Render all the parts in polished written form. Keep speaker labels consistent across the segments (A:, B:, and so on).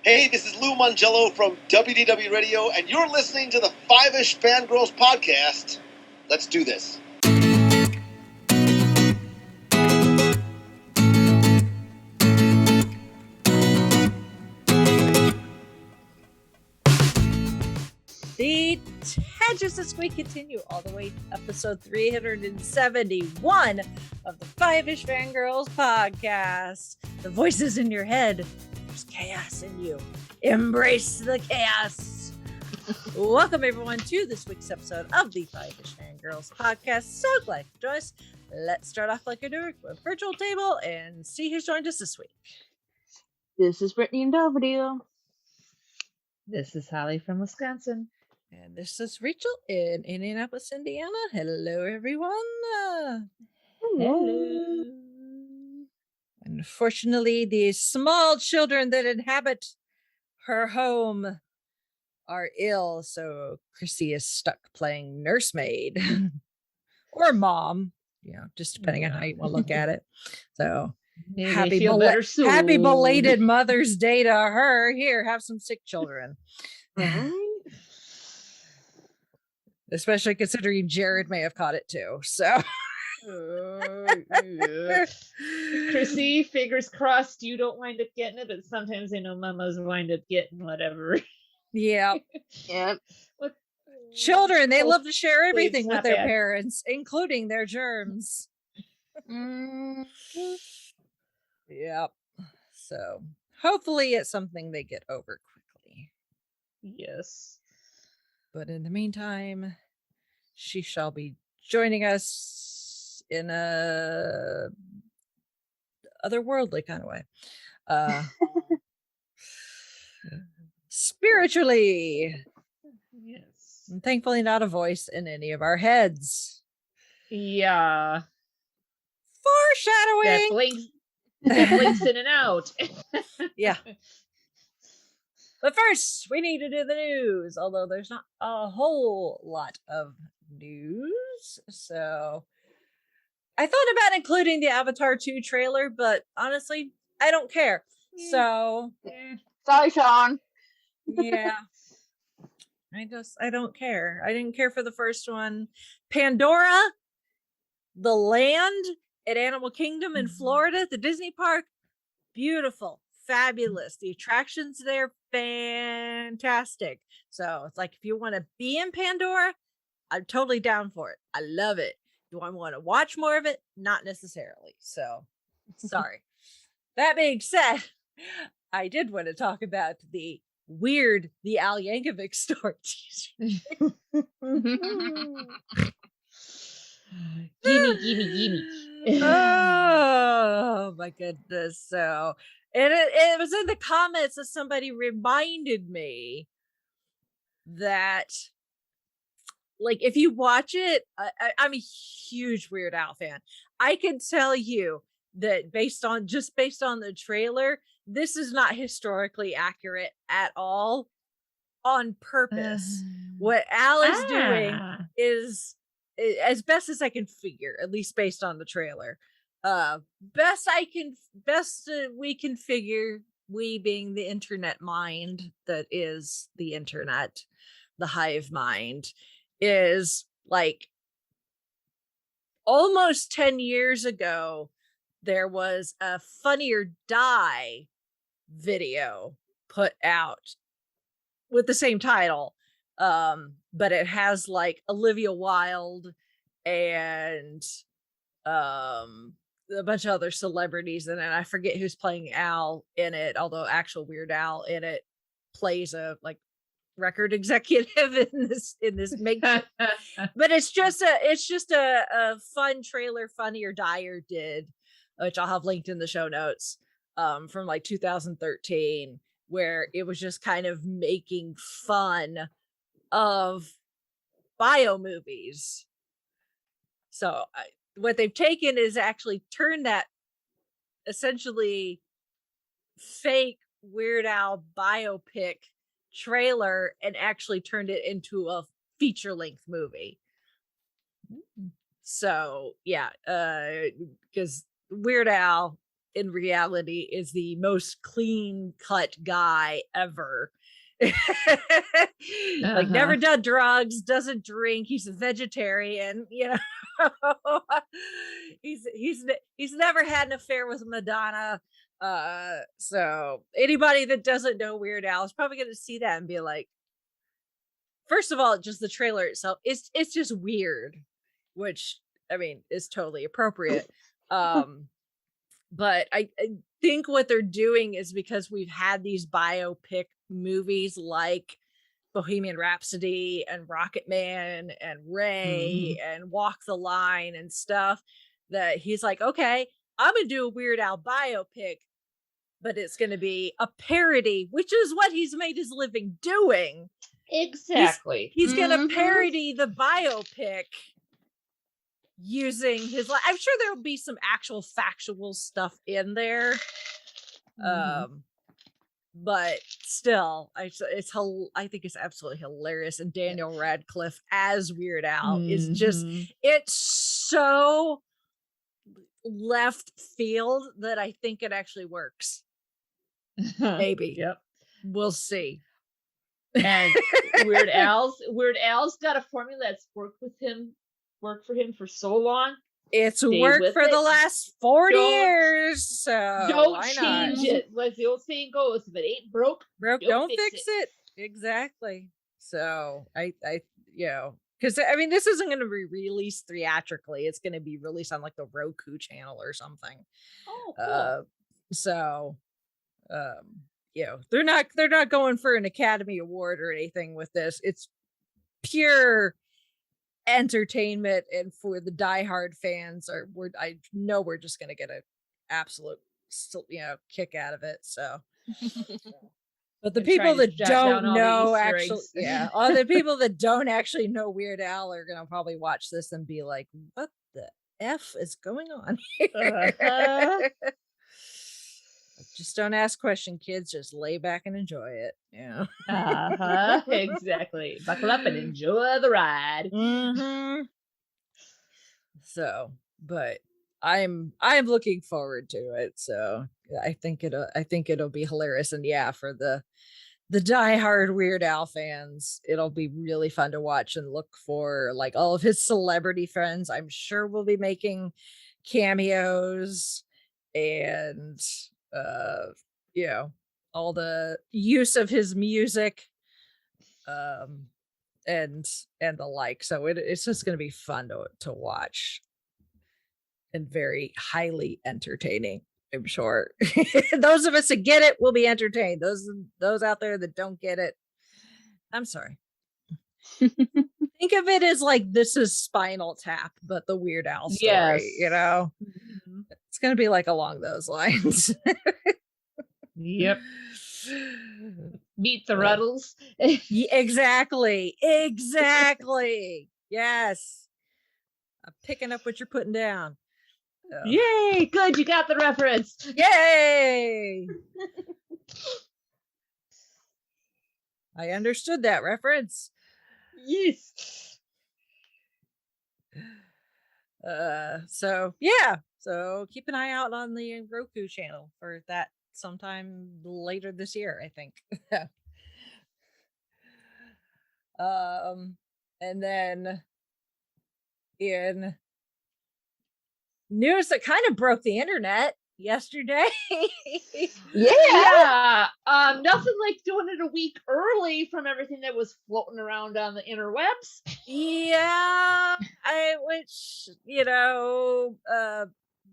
A: Hey, this is Lou Mangello from WDW Radio, and you're listening to the Five-ish Fangirls podcast. Let's do this.
B: The tangents this week continue all the way to episode 371 of the Five-ish Fangirls podcast. The voices in your head. There's chaos in you. Embrace the chaos. Welcome everyone to this week's episode of the Five-ish Fangirls podcast. So glad you joined us. Let's start off like I do with virtual table and see who's joined us this week.
C: This is Brittany in Belvedere.
D: This is Holly from Wisconsin.
B: And this is Rachel in Indianapolis, Indiana. Hello, everyone.
C: Hello.
B: Unfortunately, the small children that inhabit her home are ill, so Chrissy is stuck playing nursemaid or mom, just depending on how you want to look at it. So happy belated Mother's Day to her. Here, have some sick children. Especially considering Jared may have caught it too. So
D: Chrissy, fingers crossed you don't wind up getting it, but sometimes I know mamas wind up getting whatever.
B: Yeah.
C: Yep.
B: Children, they love to share everything with their parents, including their germs. Yep. So hopefully it's something they get over quickly.
D: Yes.
B: But in the meantime, she shall be joining us in a otherworldly kind of way. Spiritually.
D: Yes.
B: And thankfully not a voice in any of our heads.
D: Yeah.
B: Foreshadowing.
D: That blinks in and out.
B: Yeah. But first, we need to do the news, although there's not a whole lot of news. So I thought about including the Avatar 2 trailer, but honestly, I don't care. So
C: Sorry, Sean.
B: yeah. I don't care. I didn't care for the first one. Pandora, the land at Animal Kingdom in Florida, the Disney park, beautiful. Fabulous. The attractions there, fantastic. So it's like, if you want to be in Pandora, I'm totally down for it. I love it. Do I want to watch more of it? Not necessarily. So sorry. That being said, I did want to talk about the Al Yankovic story.
D: Gimme.
B: Oh my goodness. So it was in the comments that somebody reminded me that, like, if you watch it, I'm a huge Weird Al fan. I can tell you that based on the trailer, this is not historically accurate at all, on purpose. What Al is doing is, as best as I can figure, at least based on the trailer, best we can figure, we being the internet mind that is the internet, the hive mind, is like almost 10 years ago, there was a Funny or Die video put out with the same title. But it has like Olivia Wilde and a bunch of other celebrities in it. I forget who's playing Al in it, although actual Weird Al in it plays a like record executive in this makeshift. But it's just a fun trailer Funny or Die did, which I'll have linked in the show notes, from like 2013, where it was just kind of making fun of bio movies. So what they've taken is actually turned that essentially fake Weird Al biopic trailer and actually turned it into a feature-length movie. So yeah, because Weird Al in reality is the most clean cut guy ever. Like never done drugs, doesn't drink, he's a vegetarian, you know. he's never had an affair with Madonna. So anybody that doesn't know Weird Al is probably gonna see that and be like, first of all, just the trailer itself, it's just weird, which I mean is totally appropriate. But I think what they're doing is because we've had these biopic movies like Bohemian Rhapsody and Rocket Man and Ray and Walk the Line and stuff, that he's like, okay, I'm gonna do a Weird Al biopic, but it's gonna be a parody, which is what he's made his living doing.
D: Exactly.
B: He's gonna parody the biopic using his life. I'm sure there'll be some actual factual stuff in there. But still, I think it's absolutely hilarious. And Daniel Radcliffe as Weird Al is just, it's so left field that I think it actually works. Maybe.
D: Yep.
B: We'll see.
D: And Weird Al's got a formula that's worked for him for so long.
B: It's worked for the last 40 years. So
D: don't change it. As the old saying goes, if it ain't broke,
B: don't fix it. Exactly. So I you know, because I mean this isn't going to be released theatrically. It's going to be released on like the Roku channel or something.
D: Oh, cool.
B: So you know, they're not going for an Academy Award or anything with this. It's pure entertainment, and for the diehard fans, I know we're just gonna get an absolute, you know, kick out of it. So, but the people that don't know actually, all the people that don't actually know Weird Al are gonna probably watch this and be like, "What the F is going on here?" Just don't ask questions, kids. Just lay back and enjoy it. Yeah.
D: Exactly. Buckle up and enjoy the ride.
B: So, but I'm looking forward to it. So I think it'll be hilarious. And yeah, for the diehard Weird Al fans, it'll be really fun to watch and look for like all of his celebrity friends. I'm sure we'll be making cameos and you know, all the use of his music and the like. So it's just going to be fun to watch and very highly entertaining, I'm sure. Those of us that get it will be entertained. Those out there that don't get it, I'm sorry. Think of it as like This Is Spinal Tap, but the Weird Al story, you know. It's going to be like along those lines.
D: Yep. Meet the Ruddles.
B: Exactly. Yes. I'm picking up what you're putting down.
D: Yay! Good, you got the reference.
B: Yay! I understood that reference.
D: Yes.
B: So yeah. So keep an eye out on the Roku channel for that sometime later this year, I think. And then in news that kind of broke the internet yesterday.
D: Yeah. Nothing like doing it a week early from everything that was floating around on the interwebs.
B: Yeah. Which, you know,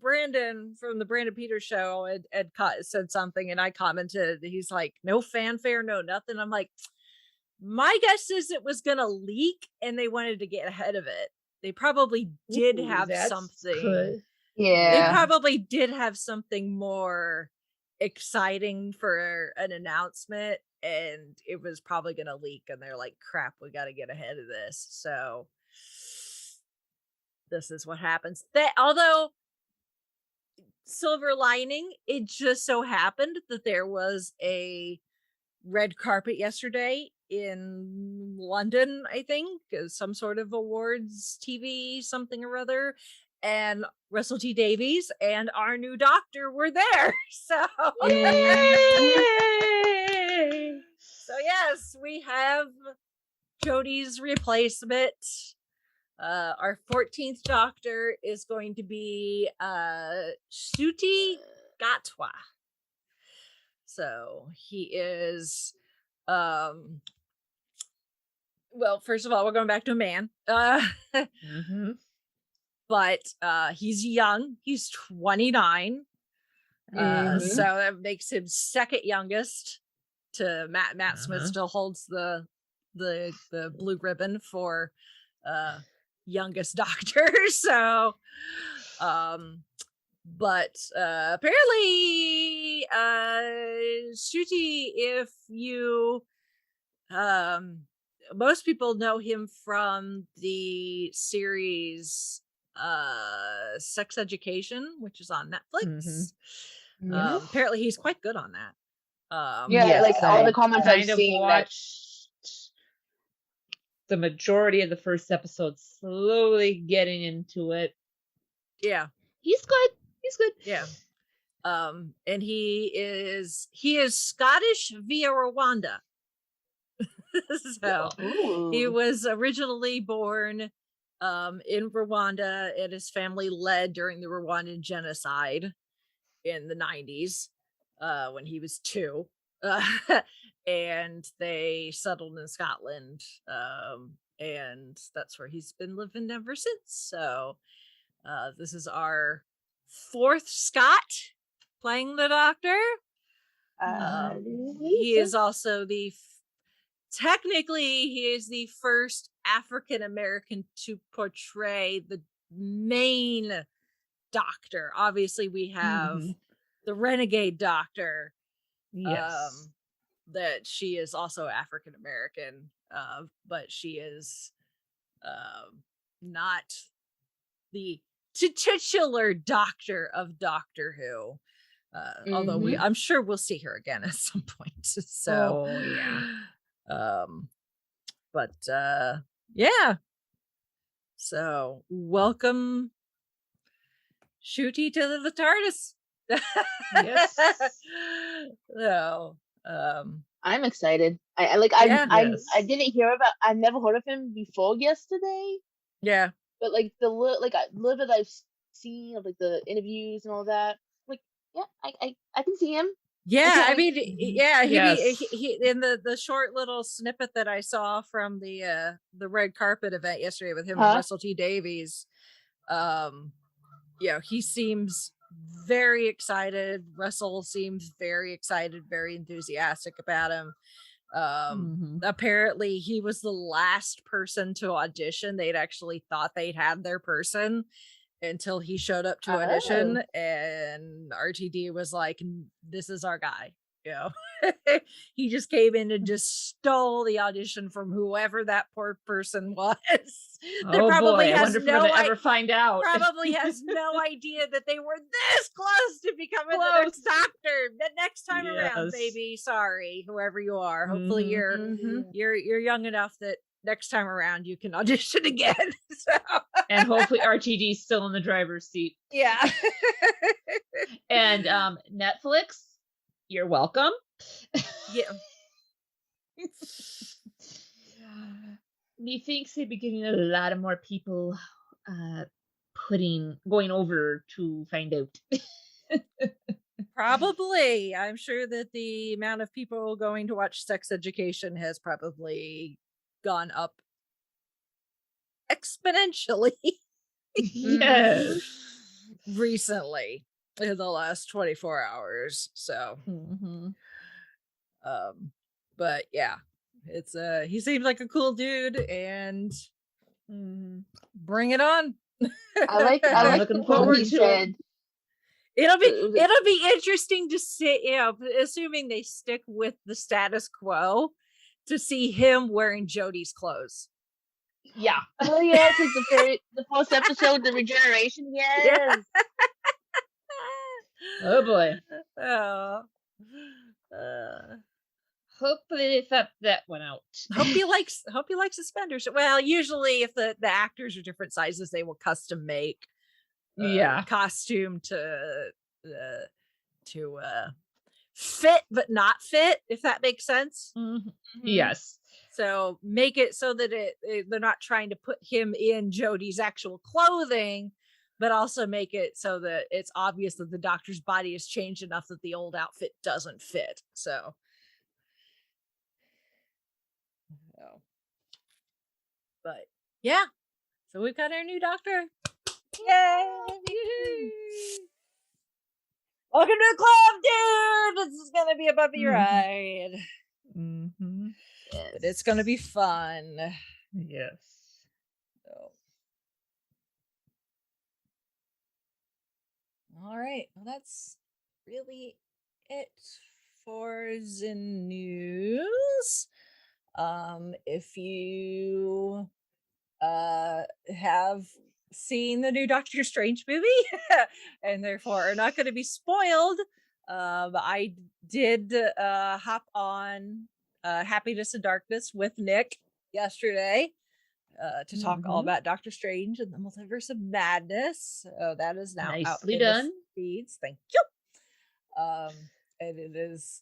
B: Brandon from the Brandon Peters show had said something, and I commented. He's like, no fanfare, no nothing. I'm like, my guess is it was gonna leak, and they wanted to get ahead of it. They probably did have something.
D: Good.
C: Yeah.
B: They probably did have something more exciting for an announcement, and it was probably gonna leak. And they're like, crap, we got to get ahead of this. So this is what happens. That although. Silver lining, it just so happened that there was a red carpet yesterday in London, I think, some sort of awards TV something or other, and Russell T Davies and our new doctor were there. So
D: Yay!
B: so yes, we have Jodie's replacement. Our 14th doctor is going to be Suti Gatwa. So he is well, first of all, we're going back to a man. But he's young. He's 29. So that makes him second youngest to Matt. Matt Smith still holds the blue ribbon for youngest doctor. So but apparently Shruti, if you most people know him from the series Sex Education, which is on Netflix. Apparently he's quite good on that.
C: Like all the comments I've seen,
D: watched the majority of the first episode, slowly getting into it.
B: Yeah,
D: he's good.
B: Yeah. And he is Scottish via Rwanda. So he was originally born in Rwanda, and his family led during the Rwandan genocide in the 90s when he was 2. And they settled in Scotland, and that's where he's been living ever since. So this is our 4th Scot playing the doctor. He is also technically he is the first African American to portray the main doctor. Obviously we have the renegade doctor. Yes. That she is also African American, but she is not the titular doctor of Doctor Who. Although I'm sure we'll see her again at some point. So but yeah. So welcome Shooty to the TARDIS. Yes. So
C: I'm excited. I didn't hear about, I've never heard of him before yesterday.
B: Yeah.
C: But like a little bit I've seen of like the interviews and all that. Like, yeah, I can see him.
B: Yeah, I mean, yeah, he in the short little snippet that I saw from the red carpet event yesterday with him and Russell T Davies. He seems very excited. Russell seems very excited, very enthusiastic about him. Apparently he was the last person to audition. They'd actually thought they'd had their person until he showed up to audition, and RTD was like, this is our guy. He just came in and just stole the audition from whoever that poor person was.
D: I wonder if we're gonna ever find out.
B: Probably has no idea that they were this close to becoming the next doctor. The next time around, baby. Sorry, whoever you are. Hopefully you're young enough that next time around you can audition again. So.
D: And hopefully RTD's still in the driver's seat.
B: Yeah.
D: And Netflix, you're welcome.
B: Yeah.
D: Methinks they'd be getting a lot of more people going over to find out.
B: Probably. I'm sure that the amount of people going to watch Sex Education has probably gone up exponentially.
D: Yes.
B: Recently, in the last 24 hours. So but yeah, it's he seems like a cool dude, and bring it on.
C: I like looking forward to it.
B: It'll be interesting to see, assuming they stick with the status quo, to see him wearing Jodie's clothes.
C: Yeah. Oh yeah, it's like the first episode, the regeneration. Yes.
D: Oh boy. Hopefully they thought that one out.
B: Hope he likes suspenders. Well, usually if the actors are different sizes, they will custom make costume to fit but not fit, if that makes sense.
D: Yes.
B: So make it so that they're not trying to put him in Jodie's actual clothing, but also make it so that it's obvious that the doctor's body has changed enough that the old outfit doesn't fit. So but yeah, so we've got our new doctor. Yay! Welcome to the club, dude. This is gonna be a bumpy ride.
D: Yes.
B: But it's gonna be fun.
D: Yes.
B: So. All right. Well, that's really it for the news. If you have seen the new Doctor Strange movie and therefore are not going to be spoiled, I did hop on Happiness and Darkness with Nick yesterday to talk all about Doctor Strange and the Multiverse of Madness. So that is now
D: Nicely
B: out in
D: done.
B: the feeds. Thank you. And it is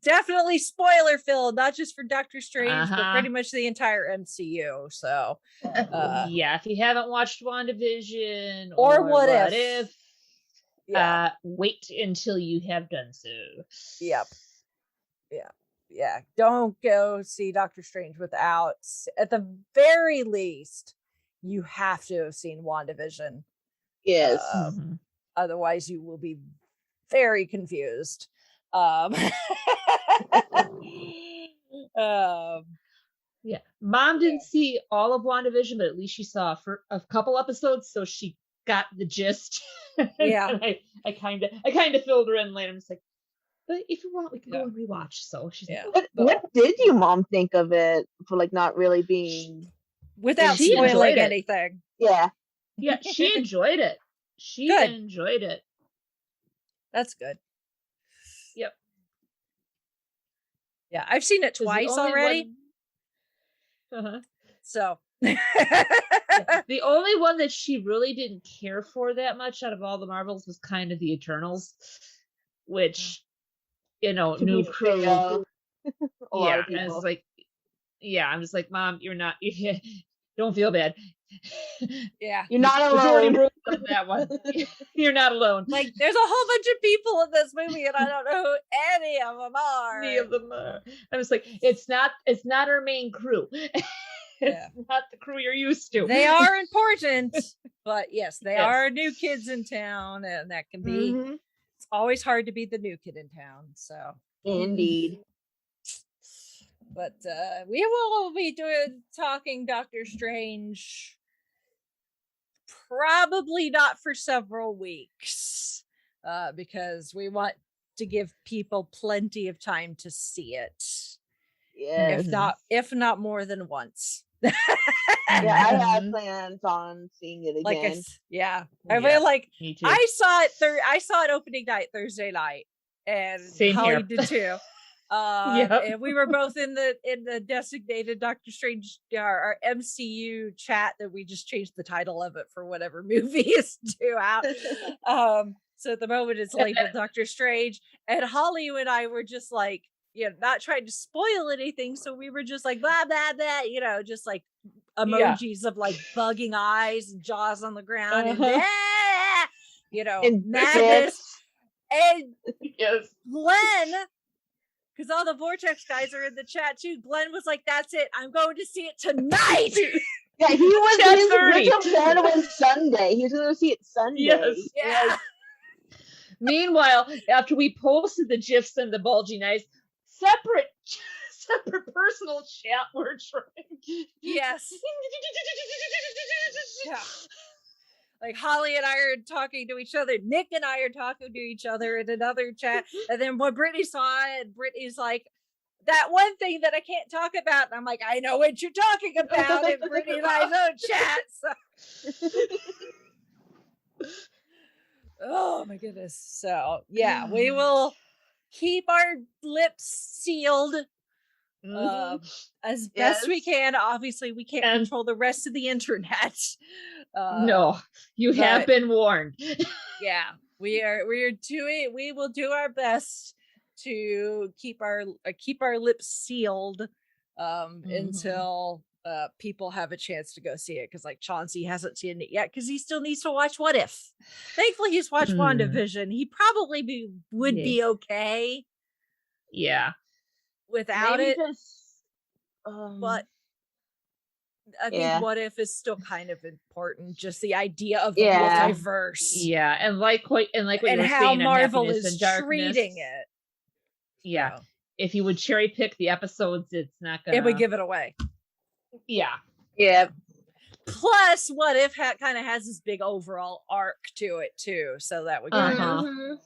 B: definitely spoiler filled, not just for Doctor Strange, but pretty much the entire MCU. So
D: yeah, if you haven't watched WandaVision
B: or What If,
D: wait until you have done so.
B: Yep. Yeah. Don't go see Doctor Strange without, at the very least, you have to have seen WandaVision.
C: Yes.
B: Otherwise, you will be very confused.
D: Yeah, Mom didn't see all of WandaVision, but at least she saw for a couple episodes, so she got the gist.
B: Yeah,
D: I kind of filled her in later. I'm just like, but if you want, we can go and rewatch. So she's like,
C: what did your mom think of it for like not really being
B: without
D: she
B: spoiling anything?
C: Yeah,
D: she enjoyed it. She
B: Good.
D: enjoyed it.
B: That's good.
D: Yep.
B: Yeah, I've seen it twice already. So
D: the only one that she really didn't care for that much out of all the Marvels was kind of the Eternals, which, you know, new crew.
C: a lot of people.
D: And it's like, I'm just like, Mom, you're not. Don't feel bad.
B: Yeah,
C: you're not
D: alone.
C: alone.
D: That one. You're not alone.
B: Like, there's a whole bunch of people in this movie, and I don't know who any of them are.
D: Any of them are. I was like, it's not our main crew. It's not the crew you're used to.
B: They are important, but yes, they are new kids in town, and that can be. It's always hard to be the new kid in town. So
C: indeed.
B: But we will be talking Doctor Strange probably not for several weeks, because we want to give people plenty of time to see it.
C: Yeah,
B: if not more than once.
C: Yeah, I had plans on seeing it again.
B: I mean, like,
D: me too.
B: I saw it opening night Thursday night, and Holly did too. And we were both in the designated Doctor Strange, our MCU chat that we just changed the title of it for whatever movie is due out. So at the moment it's labeled Doctor Strange, and Holly and I were just like, not trying to spoil anything, so we were just like blah blah blah, just like emojis of like bugging eyes and jaws on the ground, and madness. And Glenn, because all the Vortex guys are in the chat too, Glenn was like, "That's it, I'm going to see it tonight."
C: Yeah, he was. His plan was Sunday. He was going to see it Sunday.
D: Yes.
B: Yeah.
D: Meanwhile, after we posted the gifs and the bulging eyes, separate personal chat we're trying.
B: Yes. Yeah. Like Holly and I are talking to each other. Nick and I are talking to each other in another chat. And then when Brittany saw it, Brittany's like, that one thing that I can't talk about. And I'm like, I know what you're talking about. And Brittany and I's own chat. So. Oh my goodness. So yeah, we will keep our lips sealed as best we can. Obviously, we can't control the rest of the internet.
D: No, you have been warned.
B: Yeah, we will do our best to keep our lips sealed until people have a chance to go see it, because like Chauncey hasn't seen it yet because he still needs to watch What If. Thankfully he's watched WandaVision. He probably would be okay without it, but I think What If is still kind of important, just the idea of the multiverse,
D: and like what you were
B: how
D: saying,
B: Marvel is treating it.
D: So, if you would cherry pick the episodes, it's not gonna,
B: it would give it away.
C: Yeah.
B: Plus, What If kind of has this big overall arc to it too, so that would that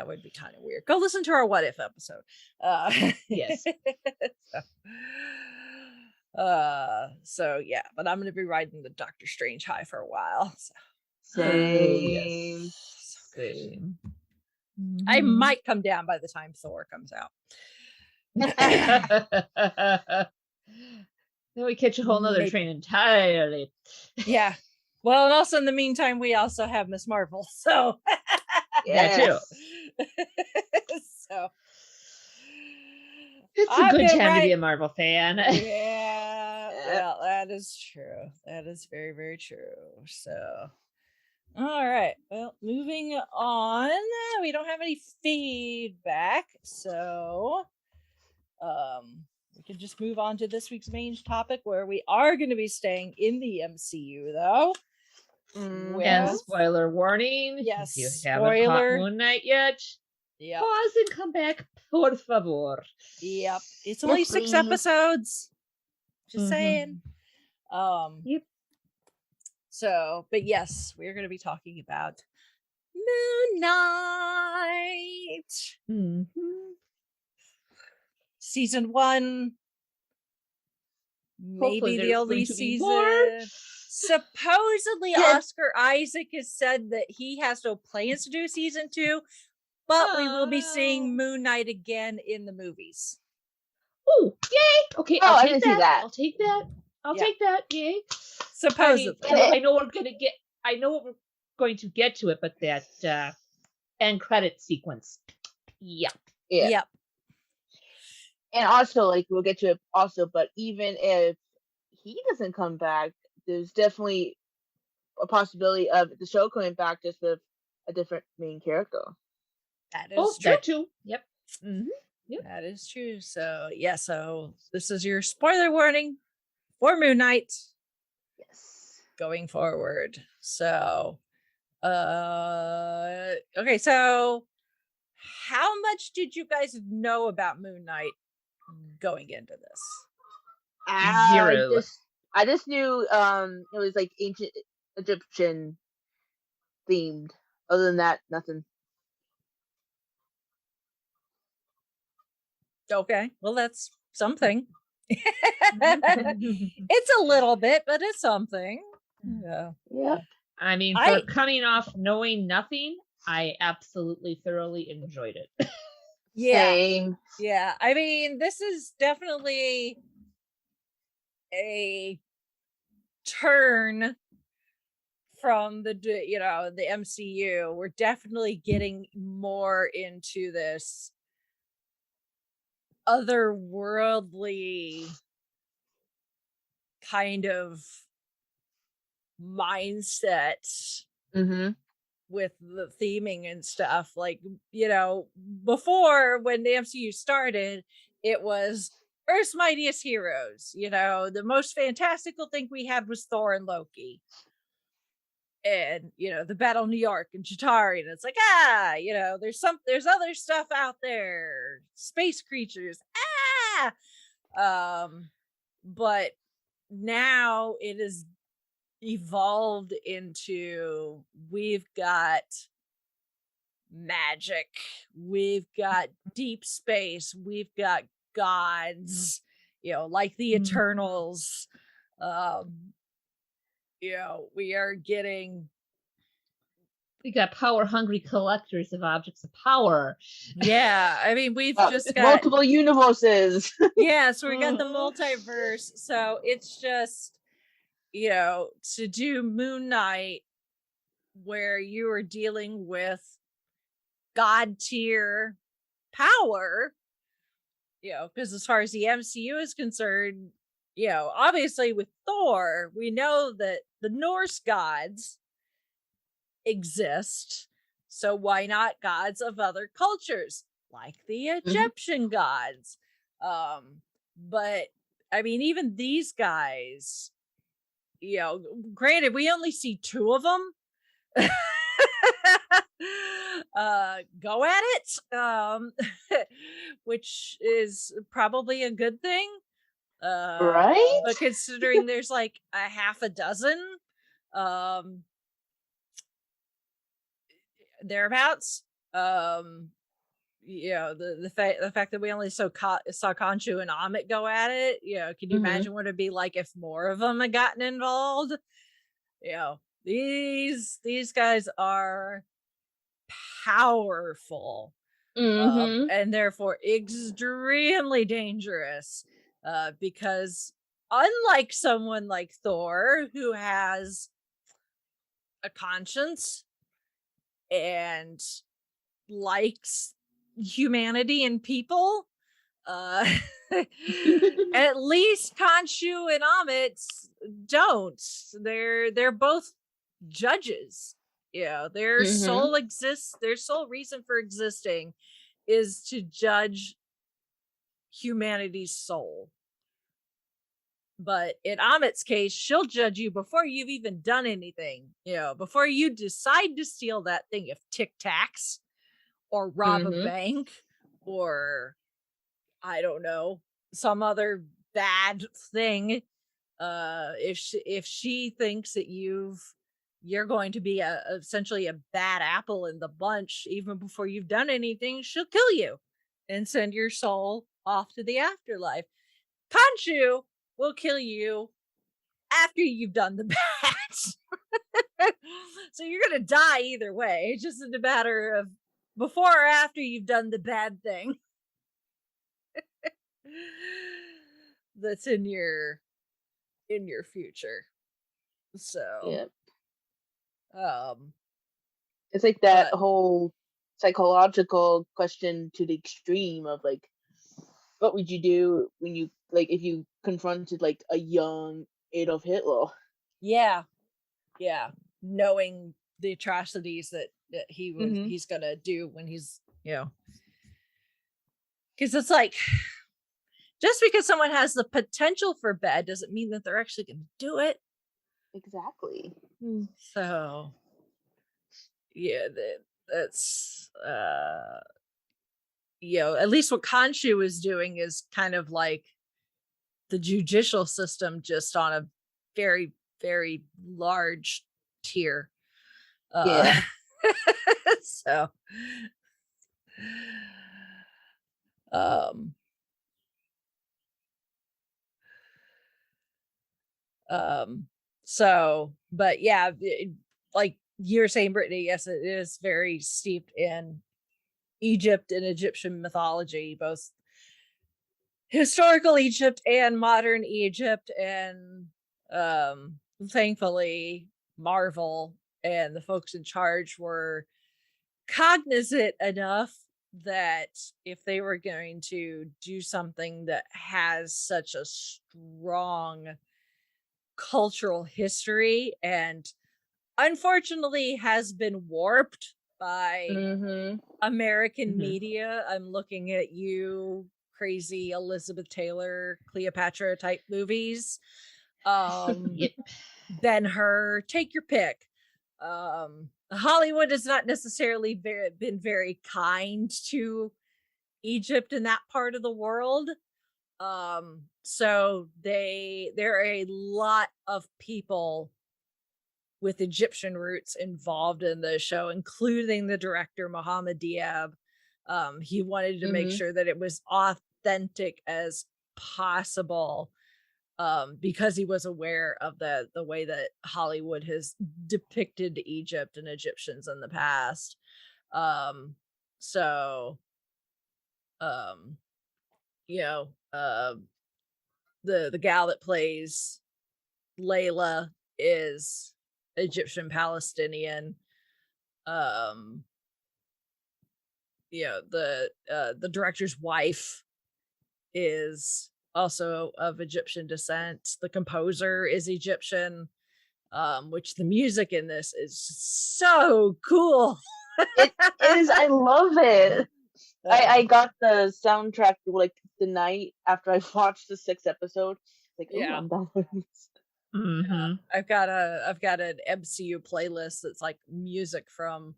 B: would be kind of weird. Go listen to our What If episode.
D: Yes.
B: So yeah, but I'm gonna be riding the Doctor Strange high for a while. So.
C: Same.
D: Same.
B: I might come down by the time Thor comes out.
D: Then we catch a whole nother train entirely.
B: Yeah. Well, and also in the meantime, we also have Miss Marvel. So
D: that too.
B: So
D: it's a good time to be a Marvel fan.
B: Yeah. Well, that is true. That is very, very true. So all right. Well, moving on. We don't have any feedback, so we can just move on to this week's main topic, where we are going to be staying in the MCU, though.
D: And spoiler warning.
B: Yes.
D: If you haven't caught Moon Knight yet, pause and come back, por favor.
B: Yep. It's only 6 episodes. Just saying.
D: Yep.
B: So, but yes, we're going to be talking about Moon Knight. Season 1. Maybe the only season. Supposedly, Oscar Isaac has said that he has no plans to do season 2, but we will be seeing Moon Knight again in the movies.
D: Oh, yay! Okay, I'll take that.
C: I'll take that.
D: I'll take that. Yay!
B: Supposedly,
D: I know we're gonna get. I know we're going to get to it, but that end credit sequence. Yep.
B: Yep.
C: And also, like, we'll get to it also, but even if he doesn't come back, there's definitely a possibility of the show coming back just with a different main character.
B: That is true
D: too. Yep.
B: Yep. That is true. So yeah, so this is your spoiler warning for Moon Knight.
C: Yes.
B: Going forward. So okay, so how much did you guys know about Moon Knight going into this?
D: Zero.
C: I just knew it was like ancient Egyptian themed. Other than that, nothing.
B: Okay, well that's something. It's a little bit, but it's something. Yeah.
D: I mean, for coming off knowing nothing, I absolutely thoroughly enjoyed it.
C: Same.
B: Yeah. I mean, this is definitely a turn from the MCU. We're definitely getting more into this otherworldly kind of mindset with the theming and stuff. Like, before, when the MCU started, it was Earth's mightiest heroes. The most fantastical thing we had was Thor and Loki. And the Battle of New York and Chitauri, and it's like, there's other stuff out there, space creatures, but now it is evolved into, we've got magic, we've got deep space, we've got gods, like the Eternals. We are getting
D: We got power-hungry collectors of objects of power.
B: Yeah, I mean, we've just got
C: multiple universes.
B: yeah, so we got the multiverse. So it's just, to do Moon Knight where you are dealing with god tier power, because as far as the MCU is concerned, obviously with Thor, we know that the Norse gods exist. So why not gods of other cultures like the Egyptian gods? But I mean, even these guys, granted, we only see two of them go at it, which is probably a good thing.
C: Right?
B: But considering there's like a half a dozen, thereabouts, the fact that we only saw Khonshu and Amit go at it, can you imagine what it'd be like if more of them had gotten involved? These guys are powerful, and therefore extremely dangerous, because unlike someone like Thor, who has a conscience and likes humanity and people, at least Khonshu and Amit don't. They're both judges. Their sole reason for existing is to judge humanity's soul. But in Amit's case, she'll judge you before you've even done anything. Before you decide to steal that thing of Tic Tacs or rob a bank or I don't know, some other bad thing. If she thinks that you're going to be essentially a bad apple in the bunch, even before you've done anything, she'll kill you and send your soul off to the afterlife. Khonshu will kill you after you've done the bad. So you're gonna die either way. It's just a matter of before or after you've done the bad thing. That's in your future. So
C: it's like that whole psychological question to the extreme of like, what would you do when you if you confronted like a young Adolf Hitler?
B: Yeah, knowing the atrocities that he's gonna do when he's because it's like, just because someone has the potential for bad doesn't mean that they're actually gonna do it.
C: Exactly.
B: So yeah, that's at least what Khonshu is doing is kind of like the judicial system, just on a very, very large tier. So but yeah, like you were saying, Brittany, yes, it is very steeped in Egypt and Egyptian mythology, both historical Egypt and modern Egypt. And thankfully Marvel and the folks in charge were cognizant enough that if they were going to do something that has such a strong cultural history and unfortunately has been warped by American media. I'm looking at you, crazy Elizabeth Taylor, Cleopatra type movies. Ben-Hur, take your pick. Hollywood has not necessarily been very kind to Egypt in that part of the world. So there are a lot of people with Egyptian roots involved in the show, including the director, Mohammed Diab. He wanted to make sure that it was authentic as possible. because he was aware of the way that Hollywood has depicted Egypt and Egyptians in the past. So you know, the gal that plays Layla is Egyptian Palestinian. You know, the director's wife is also of Egyptian descent. The composer is Egyptian, which the music in this is so cool.
C: It is. I love it. I got the soundtrack like the night after I watched the 6th episode. Like,
B: Yeah.
C: I'm downloading this.
D: Mm-hmm.
B: I've got an MCU playlist that's like music from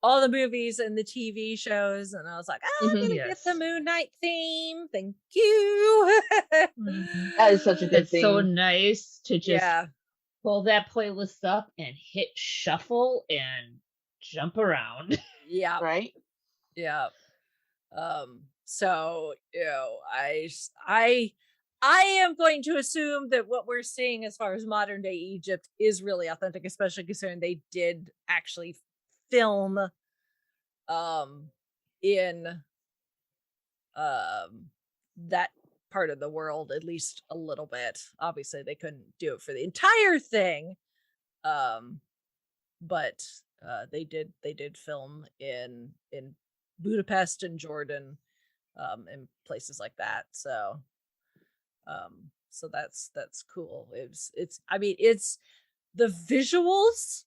B: all the movies and the TV shows, and I was like, I'm gonna get the
D: Yes.
B: Moon Knight theme. Thank you.
C: That is such a good
D: It's
C: thing.
D: so nice to just
B: Yeah,
D: pull that playlist up and hit shuffle and jump around.
B: yeah,
C: Right?
B: yeah. So you know, I am going to assume that what we're seeing as far as modern day Egypt is really authentic, especially considering they did actually film in that part of the world, at least a little bit. Obviously they couldn't do it for the entire thing, but they did film in Budapest and Jordan, and places like that. So so that's cool. It's I mean, it's the visuals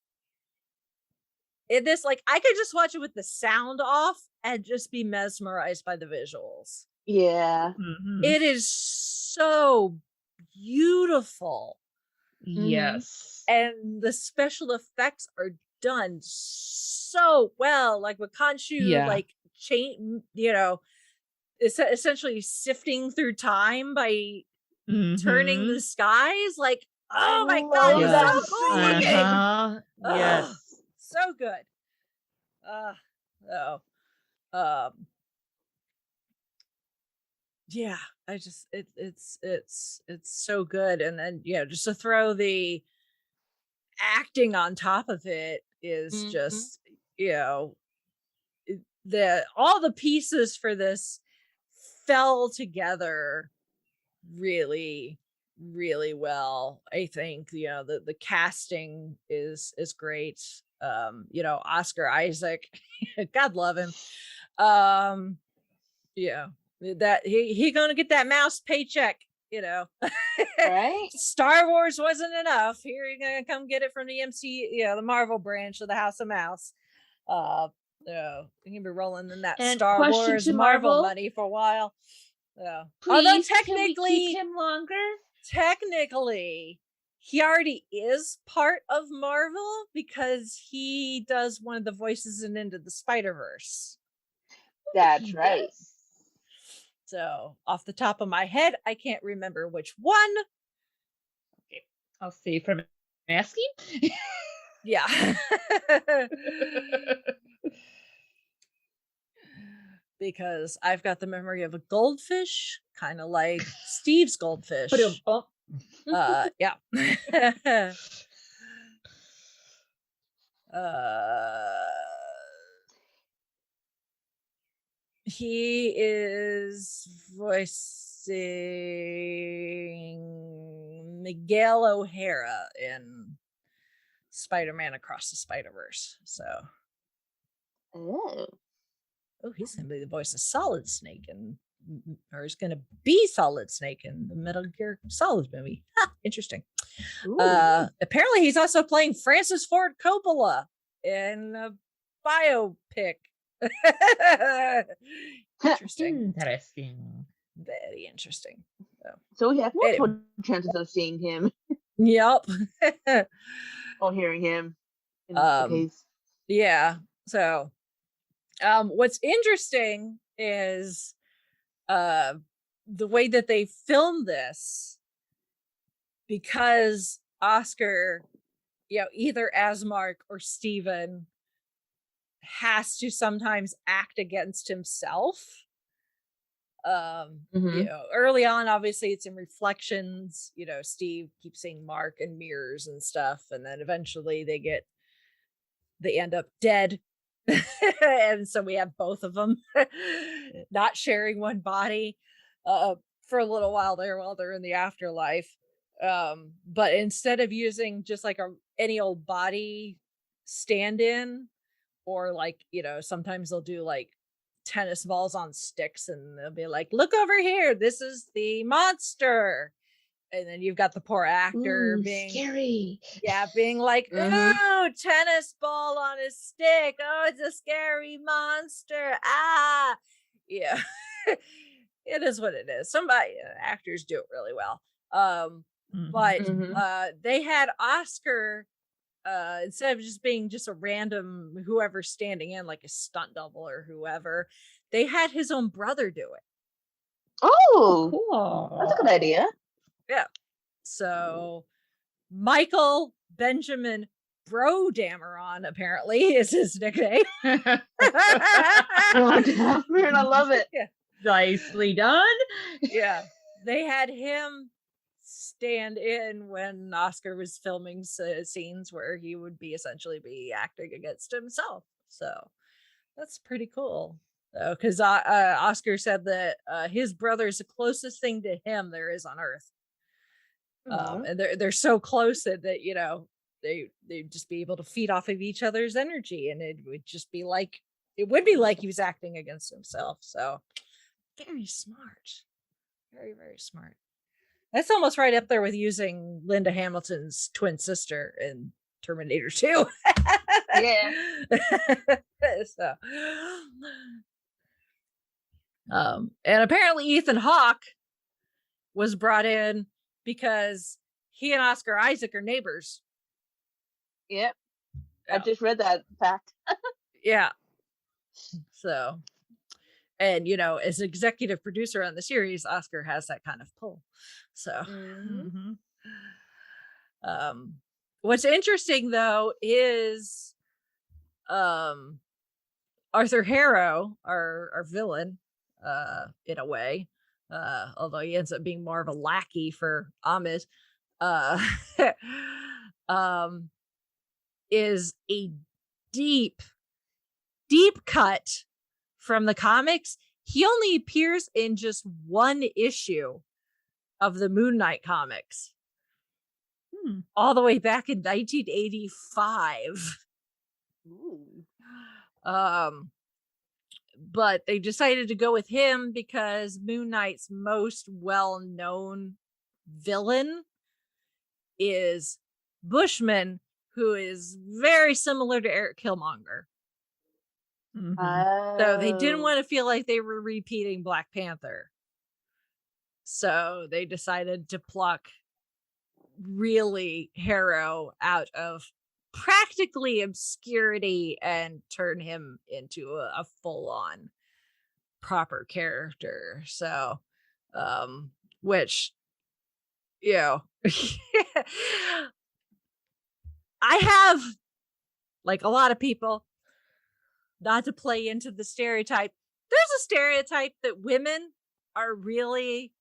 B: in this, like, I could just watch it with the sound off and just be mesmerized by the visuals.
C: Yeah.
D: Mhm.
B: It is so beautiful,
D: Yes.
B: and the special effects are done so well. Like with Khonshu,
D: Yeah.
B: like you know, essentially sifting through time by turning
D: Mhm.
B: the skies. Like,
C: I
B: oh my
C: love
B: god, it's
C: that
B: so cool looking.
D: Uh-huh. Yes.
B: Ugh, so good. Oh, yeah, I just it's so good. And then just to throw the acting on top of it is
C: Mhm.
B: just the all the pieces for this fell together really really well. I think the casting is great. Oscar Isaac, God love him. Yeah, that he gonna get that mouse paycheck.
C: Right?
B: Star Wars wasn't enough. Here you're gonna come get it from the the Marvel branch of the House of Mouse. You can be rolling in that
D: And
B: Star
D: question
B: Wars
D: to
B: Marvel
D: Marvel,
B: money for a while. Although
D: please, can we keep him longer?
B: technically, he already is part of Marvel because he does one of the voices in Into the Spider-Verse.
C: That's
D: He
C: right.
D: does.
B: So off the top of my head, I can't remember which one.
D: I'll see from asking.
B: Yeah. Because I've got the memory of a goldfish, kind of like Steve's goldfish. Yeah. He is voicing Miguel O'Hara in Spider-Man Across the Spider-Verse. So,
C: Oh.
B: he's going to be the voice of Solid Snake, or he's going to be Solid Snake in the Metal Gear Solid movie. Interesting.
C: Ooh.
B: Apparently, he's also playing Francis Ford Coppola in a biopic. Interesting.
D: Interesting.
B: Very interesting.
C: So we have multiple
B: Anyway.
C: chances of seeing him
B: Yep.
C: or hearing him in the case.
B: Yeah. So, what's interesting is the way that they filmed this, because Oscar, either as Mark or Steven, has to sometimes act against himself. You know, early on, obviously it's in reflections, you know, Steve keeps seeing Mark in mirrors and stuff, and then eventually they end up dead. And so we have both of them not sharing one body for a little while there while they're in the afterlife. But instead of using just like any old body stand-in, or like, you know, sometimes they'll do like tennis balls on sticks and they'll be like, look over here, this is the monster. And then you've got the poor actor being
D: scary.
B: Yeah, being like, oh, tennis ball on a stick. Oh, it's a scary monster. Ah, yeah. It is what it is. Actors do it really well. But they had Oscar, instead of just being just a random whoever standing in, like a stunt double or whoever, they had his own brother do it.
C: Oh,
D: Cool.
C: that's a good idea.
B: Yeah. So Michael Benjamin Bro Dameron apparently is his nickname.
C: Oh, Dameron, I love it.
B: Yeah.
D: Nicely done.
B: Yeah. They had him stand in when Oscar was filming scenes where he would essentially be acting against himself. So that's pretty cool. Because Oscar said that his brother is the closest thing to him there is on Earth. And they're so close that you know they'd just be able to feed off of each other's energy, and it would be like he was acting against himself. So very smart, very, very smart. That's almost right up there with using Linda Hamilton's twin sister in Terminator 2.
C: Yeah.
B: So, and apparently Ethan Hawke was brought in because he and Oscar Isaac are neighbors.
C: Yep. I just read that fact.
B: Yeah. So, and you know, as executive producer on the series, Oscar has that kind of pull. So, what's interesting though is Arthur Harrow, our villain, in a way, although he ends up being more of a lackey for Ahmed, is a deep cut from the comics. He only appears in just one issue of the Moon Knight comics, all the way back in 1985.
C: Ooh.
B: But they decided to go with him because Moon Knight's most well-known villain is Bushman, who is very similar to Eric Killmonger. So they didn't want to feel like they were repeating Black Panther. So they decided to pluck really Harrow out of practically obscurity and turn him into a full-on proper character. So which, you know, I have, like a lot of people, not to play into the stereotype, there's a stereotype that women are really,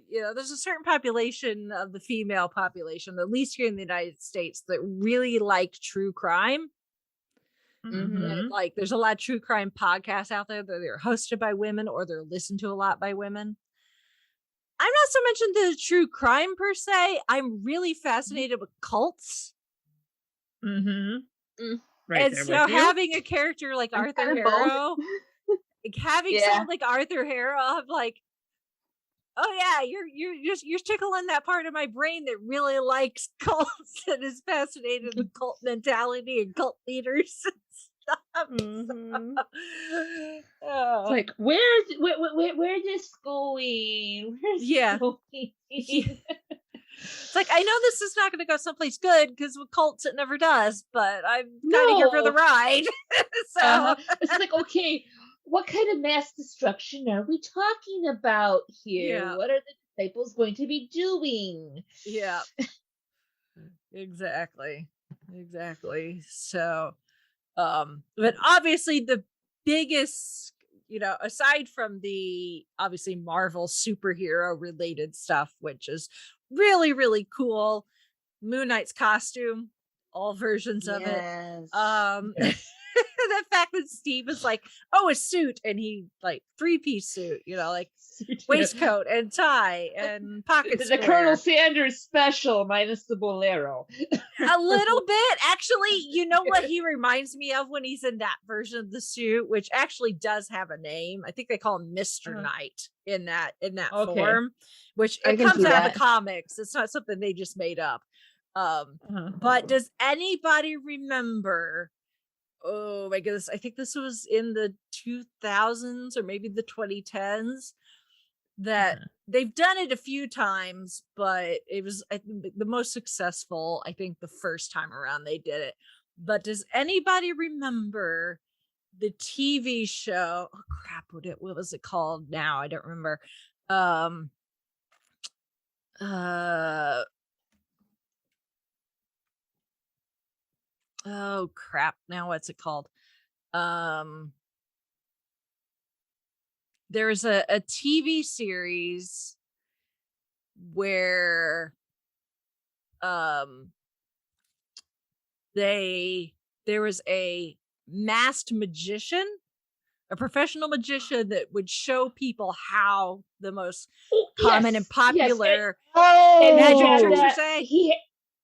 B: you know, there's a certain population of the female population, at least here in the United States, that really like true crime. And, like, there's a lot of true crime podcasts out there that they're hosted by women or they're listened to a lot by women. I'm not so much into true crime per se. I'm really fascinated with cults.
D: Right,
B: and so having a character like Arthur Harrow, having someone like Arthur Harrow, I'm like, oh yeah, you're tickling that part of my brain that really likes cults and is fascinated with cult mentality and cult leaders and stuff.
D: It's like, where's this going? Where's this going?
B: It's like, I know this is not going to go someplace good because with cults it never does, but I'm kind of here for the ride. So
D: it's like, okay, what kind of mass destruction are we talking about here?
B: Yeah.
D: What are the disciples going to be doing?
B: Yeah. Exactly. So, but obviously the biggest, aside from the obviously Marvel superhero related stuff, which is really, really cool, Moon Knight's costume, all versions of it. The fact that Steve is like, oh, a suit, and he like 3-piece suit, like waistcoat and tie and pocket
D: the
B: square.
D: Colonel Sanders special minus the bolero.
B: A little bit, actually. You know what he reminds me of when he's in that version of the suit, which actually does have a name. I think they call him Mr. Knight in that form, which it comes out of the comics. It's not something they just made up. But does anybody remember? Oh my goodness, I think this was in the 2000s or maybe the 2010s that they've done it a few times, but it was, I think, the most successful, I think, the first time around they did it. But does anybody remember the TV show? Oh crap, what was it called now? I don't remember. Oh crap, now what's it called? There's a TV series where there was a masked magician, a professional magician that would show people how the most common and popular magic tricks are saying.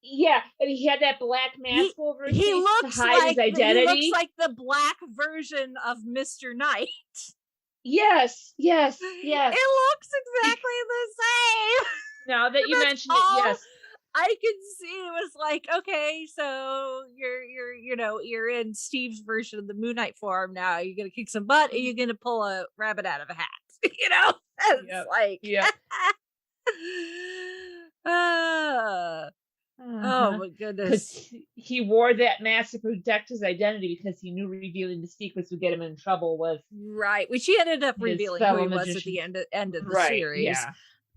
D: And he had that black mask over his face to hide his identity.
B: He looks like the black version of Mr. Knight.
D: Yes.
B: It looks exactly the same.
D: Now that you mention it, yes.
B: I can see it was like, okay, so you're in Steve's version of the Moon Knight form now. Are you gonna kick some butt? Or are you gonna pull a rabbit out of a hat? It's oh my goodness.
D: He wore that mask to protect his identity because he knew revealing the secrets would get him in trouble with
B: which he ended up revealing who he was at the end of the series.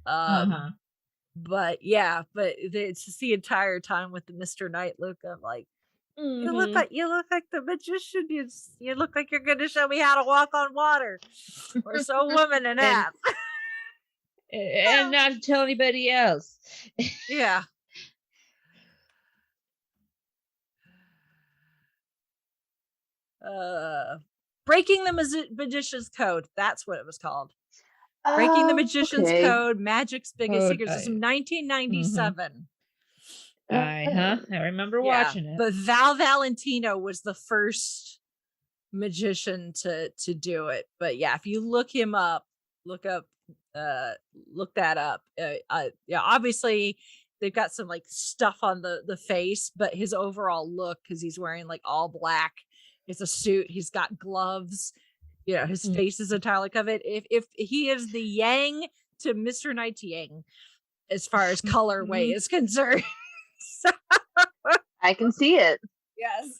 B: But it's just the entire time with the Mr. Knight look of like, you look like the magician. You look like you're gonna show me how to walk on water or sew a woman in half.
D: And not to tell anybody else.
B: Yeah. Breaking the Magician's Code. That's what it was called. Breaking the Magician's Code, Magic's Biggest Secrets. It's from 1997.
D: I remember watching it.
B: But Val Valentino was the first magician to do it. But yeah, if you look him up, look that up. Obviously they've got some like stuff on the face, but his overall look, because he's wearing like all black, it's a suit, he's got gloves, his face is entirely covered. If he is the yang to Mr. Knight's yang as far as colorway is concerned. So,
C: I can see it.
B: Yes.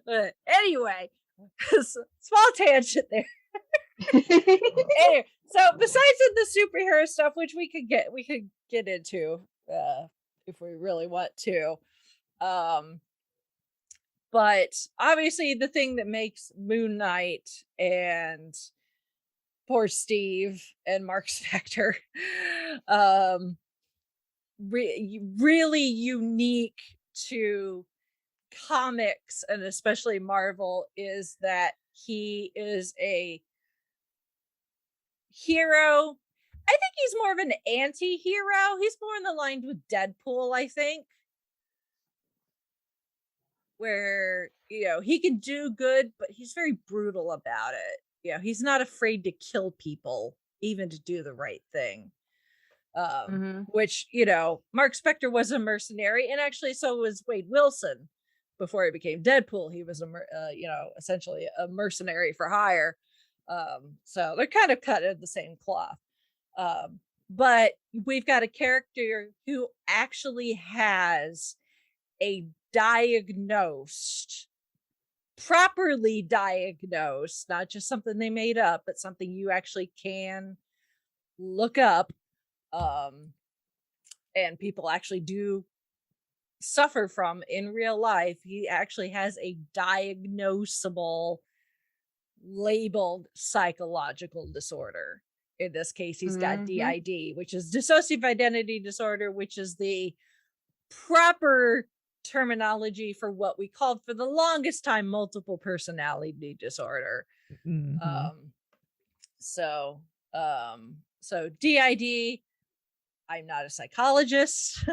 B: But anyway, small tangent there. Anyway, so besides the superhero stuff, which we could get into if we really want to, but obviously the thing that makes Moon Knight and poor Steve and Mark Spector really unique to comics and especially Marvel is that he is a hero. I think he's more of an anti-hero. He's more in the line with Deadpool, I think. Where, he can do good, but he's very brutal about it. He's not afraid to kill people, even to do the right thing. Which, Mark Spector was a mercenary, and actually so was Wade Wilson before he became Deadpool. He was essentially a mercenary for hire. So they're kind of cut in the same cloth. But we've got a character who actually has a properly diagnosed, not just something they made up, but something you actually can look up. And people actually do suffer from in real life. He actually has a diagnosable labeled psychological disorder. In this case, he's got
C: Mhm.
B: DID, which is dissociative identity disorder, which is the proper terminology for what we called for the longest time multiple personality disorder.
E: Mhm.
B: So DID, I'm not a psychologist.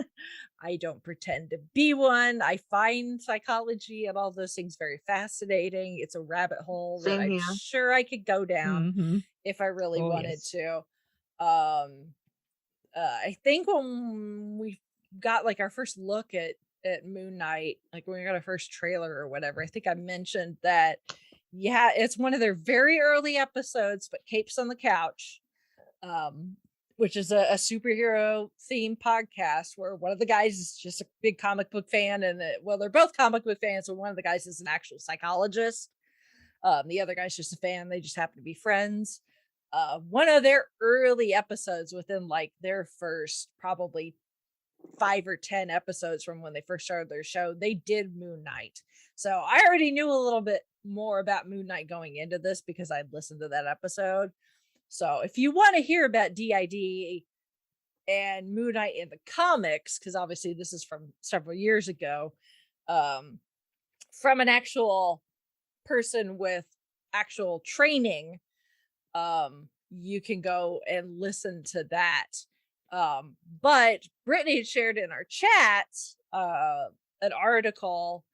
B: I don't pretend to be one. I find psychology and all those things very fascinating. It's a rabbit hole that
C: Same
B: I'm
C: here.
B: sure I could go down
E: Mhm.
B: if I really
E: Oh,
B: wanted
E: yes.
B: to. I think when we got like our first look at Moon Knight, like when we got our first trailer or whatever, I think I mentioned that it's one of their very early episodes, but Capes on the Couch, which is a superhero themed podcast where one of the guys is just a big comic book fan, and they're both comic book fans, so one of the guys is an actual psychologist. The other guy's just a fan. They just happen to be friends. One of their early episodes, within like their first probably 5 or 10 episodes from when they first started their show, they did Moon Knight. So I already knew a little bit more about Moon Knight going into this because I'd listened to that episode. So if you want to hear about DID and Moon Knight in the comics, because obviously this is from several years ago, from an actual person with actual training, you can go and listen to that. But Brittany shared in our chat an article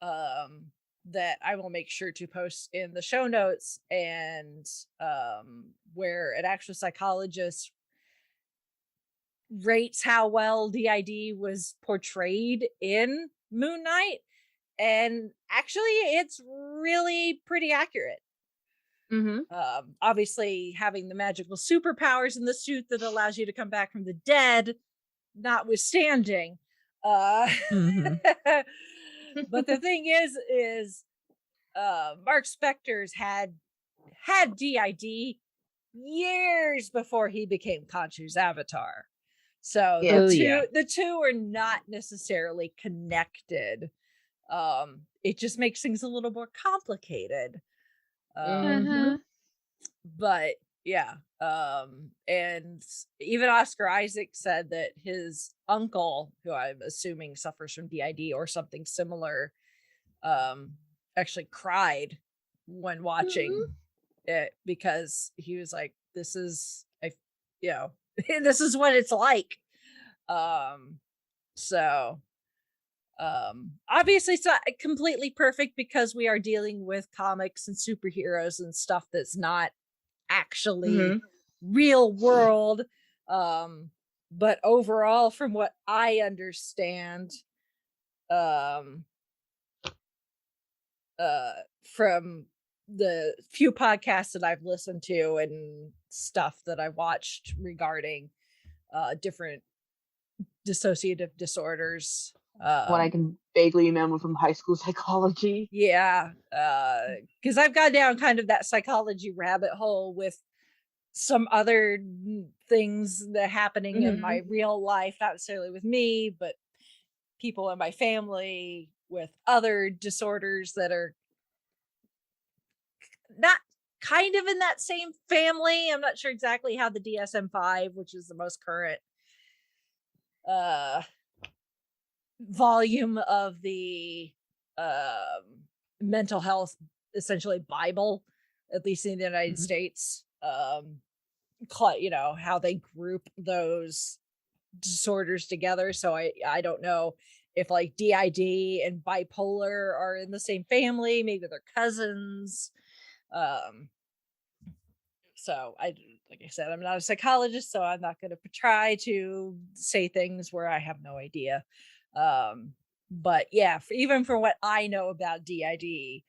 B: that I will make sure to post in the show notes, and where an actual psychologist rates how well DID was portrayed in Moon Knight, and actually it's really pretty accurate.
C: Mm-hmm.
B: Obviously having the magical superpowers in the suit that allows you to come back from the dead notwithstanding,
E: Mhm.
B: but the thing is Mark Spector's had DID years before he became Khonshu's avatar. So
C: Yeah.
E: Oh, yeah.
B: the two are not necessarily connected. It just makes things a little more complicated.
C: Mhm.
B: But yeah, and even Oscar Isaac said that his uncle, who I'm assuming suffers from DID or something similar, actually cried when watching it, because he was like, this is this is what it's like. So obviously it's not completely perfect because we are dealing with comics and superheroes and stuff that's not actually
C: Mhm.
B: real world. But overall, from what I understand, from the few podcasts that I've listened to and stuff that I watched regarding different dissociative disorders,
C: What I can vaguely remember from high school psychology.
B: yeah, because I've gone down kind of that psychology rabbit hole with some other things that are happening in my real life, not necessarily with me, but people in my family with other disorders that are not kind of in that same family. I'm not sure exactly how the DSM-5, which is the most current volume of the mental health, essentially Bible, at least in the United States, how they group those disorders together. So I don't know if like DID and bipolar are in the same family, maybe they're cousins. So like I said, I'm not a psychologist, so I'm not going to try to say things where I have no idea. But yeah, even for what I know about DID,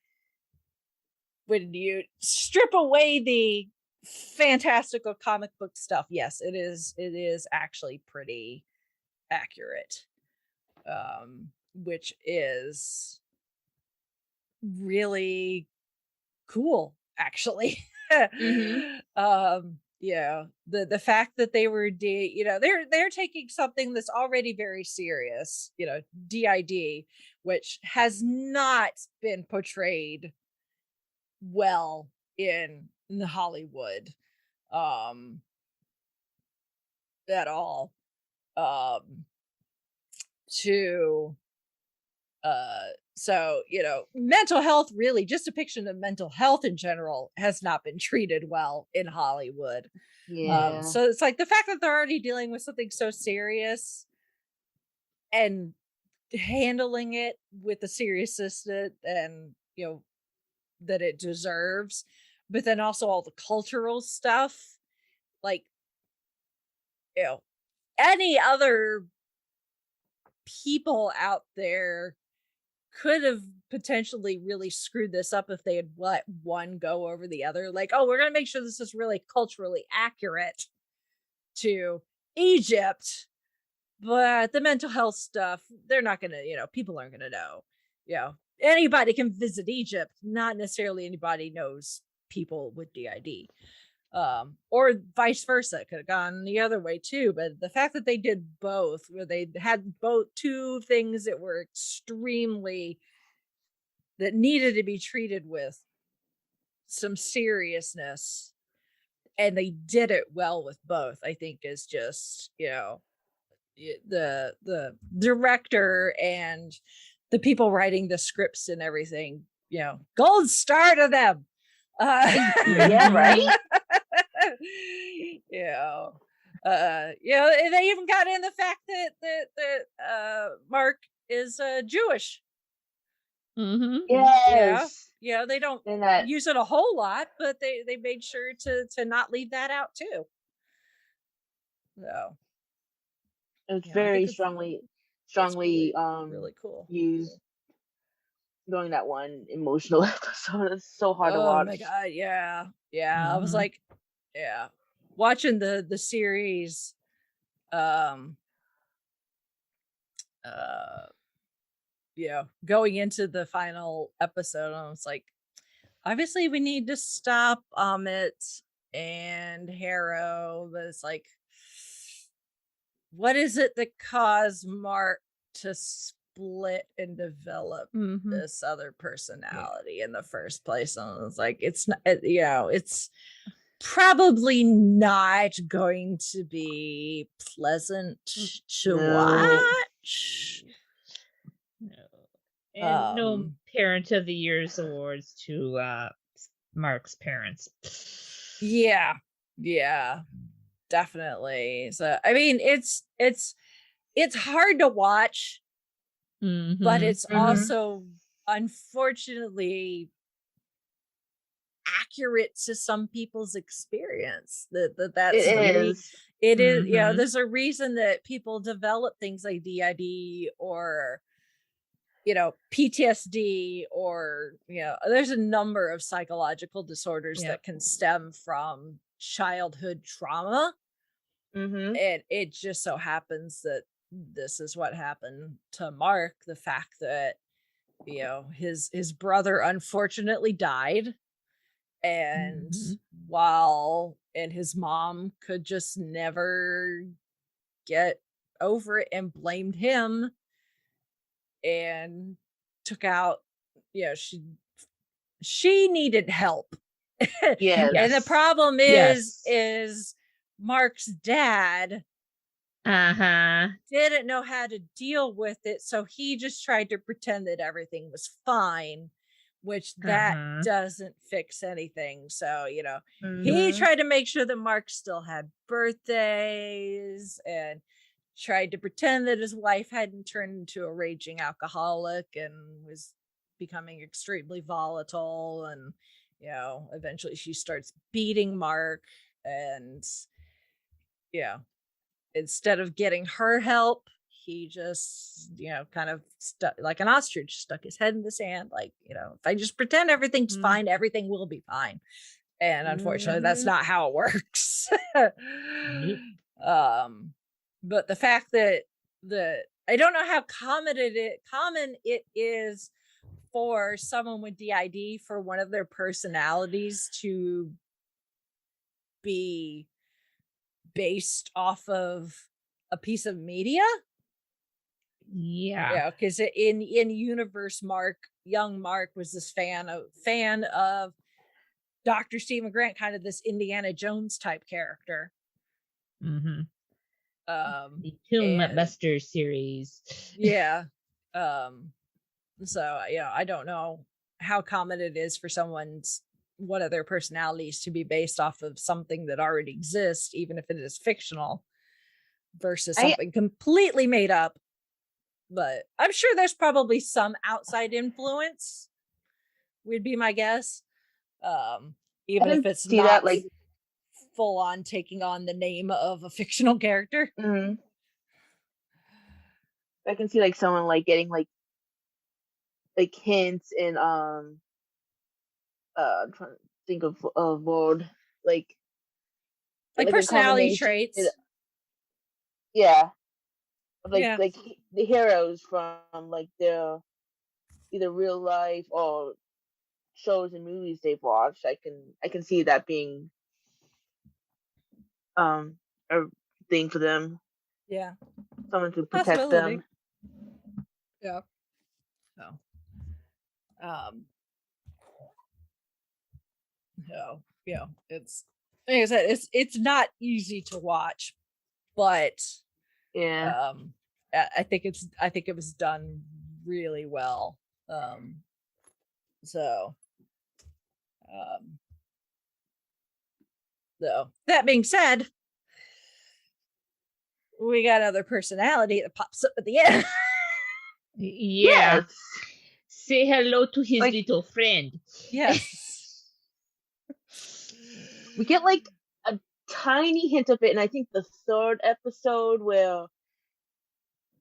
B: when you strip away the fantastical comic book stuff, yes, it is actually pretty accurate, which is really cool, actually. Yeah, the fact that they were they're taking something that's already very serious, DID, which has not been portrayed well in Hollywood at all. To so mental health, really, just depiction of mental health in general has not been treated well in Hollywood.
C: Yeah.
B: So it's like the fact that they're already dealing with something so serious and handling it with the seriousness that and that it deserves, but then also all the cultural stuff, like any other people out there could have potentially really screwed this up if they had let one go over the other. Like, oh, we're gonna make sure this is really culturally accurate to Egypt, but the mental health stuff, they're not gonna, people aren't gonna know. Anybody can visit Egypt, not necessarily anybody knows people with DID. Or vice versa. It could have gone the other way too, but the fact that they did both, where they had both two things that were extremely, that needed to be treated with some seriousness, and they did it well with both, I think is just, the director and the people writing the scripts and everything, gold star to them.
C: Yeah, right.
B: And they even got in the fact that Mark is Jewish.
C: Yes.
B: They don't
C: And that
B: use it a whole lot, but they made sure to not leave that out too. So
C: it's
B: I
C: very
B: think
C: strongly
B: really cool.
C: used during that one emotional episode. It's so hard to watch.
B: Oh my god, yeah. I was like, watching the series, going into the final episode, I was like, obviously we need to stop Amit and Harrow, but it's like, what is it that caused Mark to split and develop this other personality in the first place? And I was like, it's not, it's probably not going to be pleasant to watch.
D: No. And no Parent of the Year's awards to Mark's parents.
B: Yeah, definitely. So I mean, it's hard to watch, but it's also unfortunately accurate to some people's experience. That's it is. There's a reason that people develop things like DID or PTSD, or there's a number of psychological disorders that can stem from childhood trauma. And it just so happens that this is what happened to Mark. The fact that his brother unfortunately died, and and his mom could just never get over it and blamed him and took out, she needed help. And the problem is Mark's dad didn't know how to deal with it, so he just tried to pretend that everything was fine, which that doesn't fix anything. So he tried to make sure that Mark still had birthdays, and tried to pretend that his wife hadn't turned into a raging alcoholic and was becoming extremely volatile, and eventually she starts beating Mark, and instead of getting her help, he just kind of stuck like an ostrich, stuck his head in the sand, like if I just pretend everything's fine, everything will be fine. And unfortunately that's not how it works. But the fact that I don't know how common it is for someone with DID for one of their personalities to be based off of a piece of media. Because in universe, young Mark was this fan of Dr. Stephen Grant, kind of this Indiana Jones type character.
D: Mm-hmm.
B: The
D: Tomb Buster series.
B: Yeah. So I don't know how common it is for one of their personalities to be based off of something that already exists, even if it is fictional, versus something completely made up. But I'm sure there's probably some outside influence, would be my guess. Even if it's not
C: that, like,
B: full on taking on the name of a fictional character.
C: Mm-hmm. I can see like someone like getting like hints in I'm trying to think of a word like
B: personality traits.
C: Yeah. Like the heroes from like their either real life or shows and movies they've watched. I can see that being a thing for them.
B: Yeah.
C: Someone to protect them.
B: Yeah. So it's like I said, it's not easy to watch, but
C: yeah,
B: I think it was done really well. So that being said, we got another personality that pops up at the end.
D: Yeah. Yes. Say hello to his little friend.
B: Yes.
C: We get like a tiny hint of it, and I think the third episode where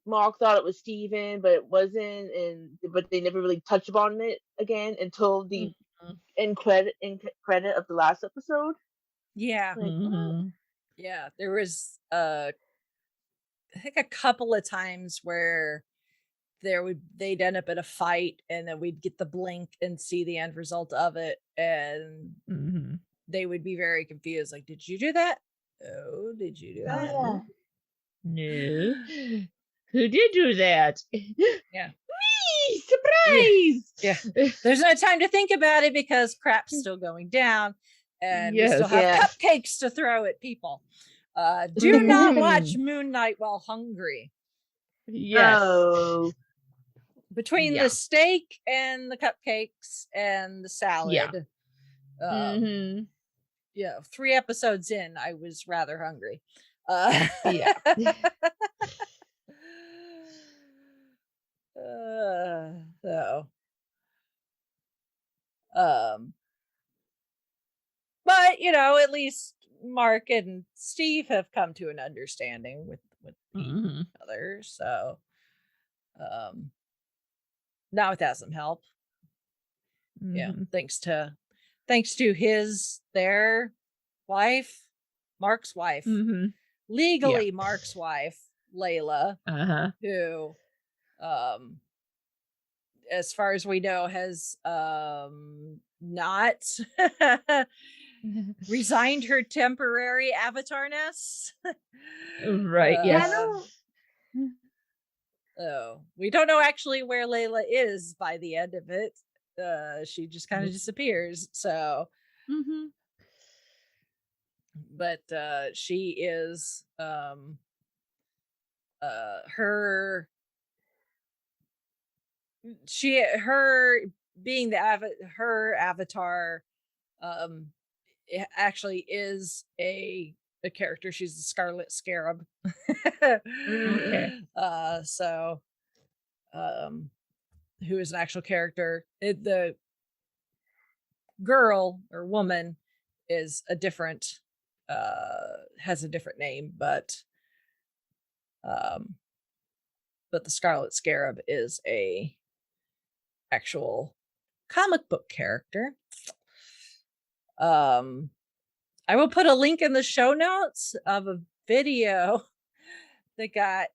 C: Mark thought it was Steven, but it wasn't, but they never really touched upon it again until the end credit of the last episode.
B: Yeah.
C: Like,
B: yeah, there was I think a couple of times where they'd end up in a fight, and then we'd get the blink and see the end result of it, and they would be very confused. Like, did you do that? Oh, did you do that?
C: Oh,
D: yeah. No. Who did do that?
B: Yeah.
D: Me! Surprise!
B: Yeah. There's no time to think about it because crap's still going down, and we still have cupcakes to throw at people. Do not watch Moon Knight while hungry.
D: Yes.
C: Oh.
B: Between the steak and the cupcakes and the salad. Yeah. 3 episodes in, I was rather hungry.
D: Yeah.
B: So but at least Mark and Steve have come to an understanding with each other, so now without some help, thanks to their wife, Mark's wife, legally Mark's wife, Layla, who as far as we know has not resigned her temporary avatarness.
D: Right. Yes.
B: Oh, we don't know actually where Layla is by the end of it. She just kind of disappears. So, but she is her being her avatar it actually is a character. She's the Scarlet Scarab.
D: Okay.
B: So who is an actual character. The girl or woman is a different has a different name, but the Scarlet Scarab is a actual comic book character. I will put a link in the show notes of a video that got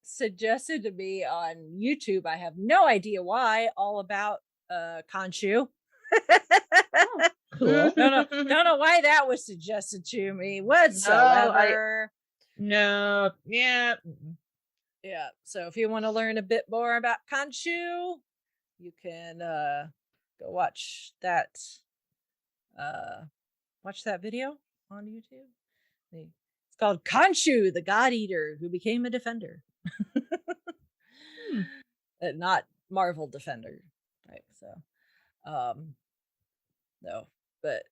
B: suggested to me on YouTube. I have no idea why, all about Khonshu.
D: Cool.
B: Don't know why that was suggested to me whatsoever.
D: No. Yeah.
B: Yeah. So if you want to learn a bit more about Khonshu, you can go watch that watch that video on YouTube. It's called Khonshu, the God Eater who became a defender. Not Marvel Defender type. So, no, but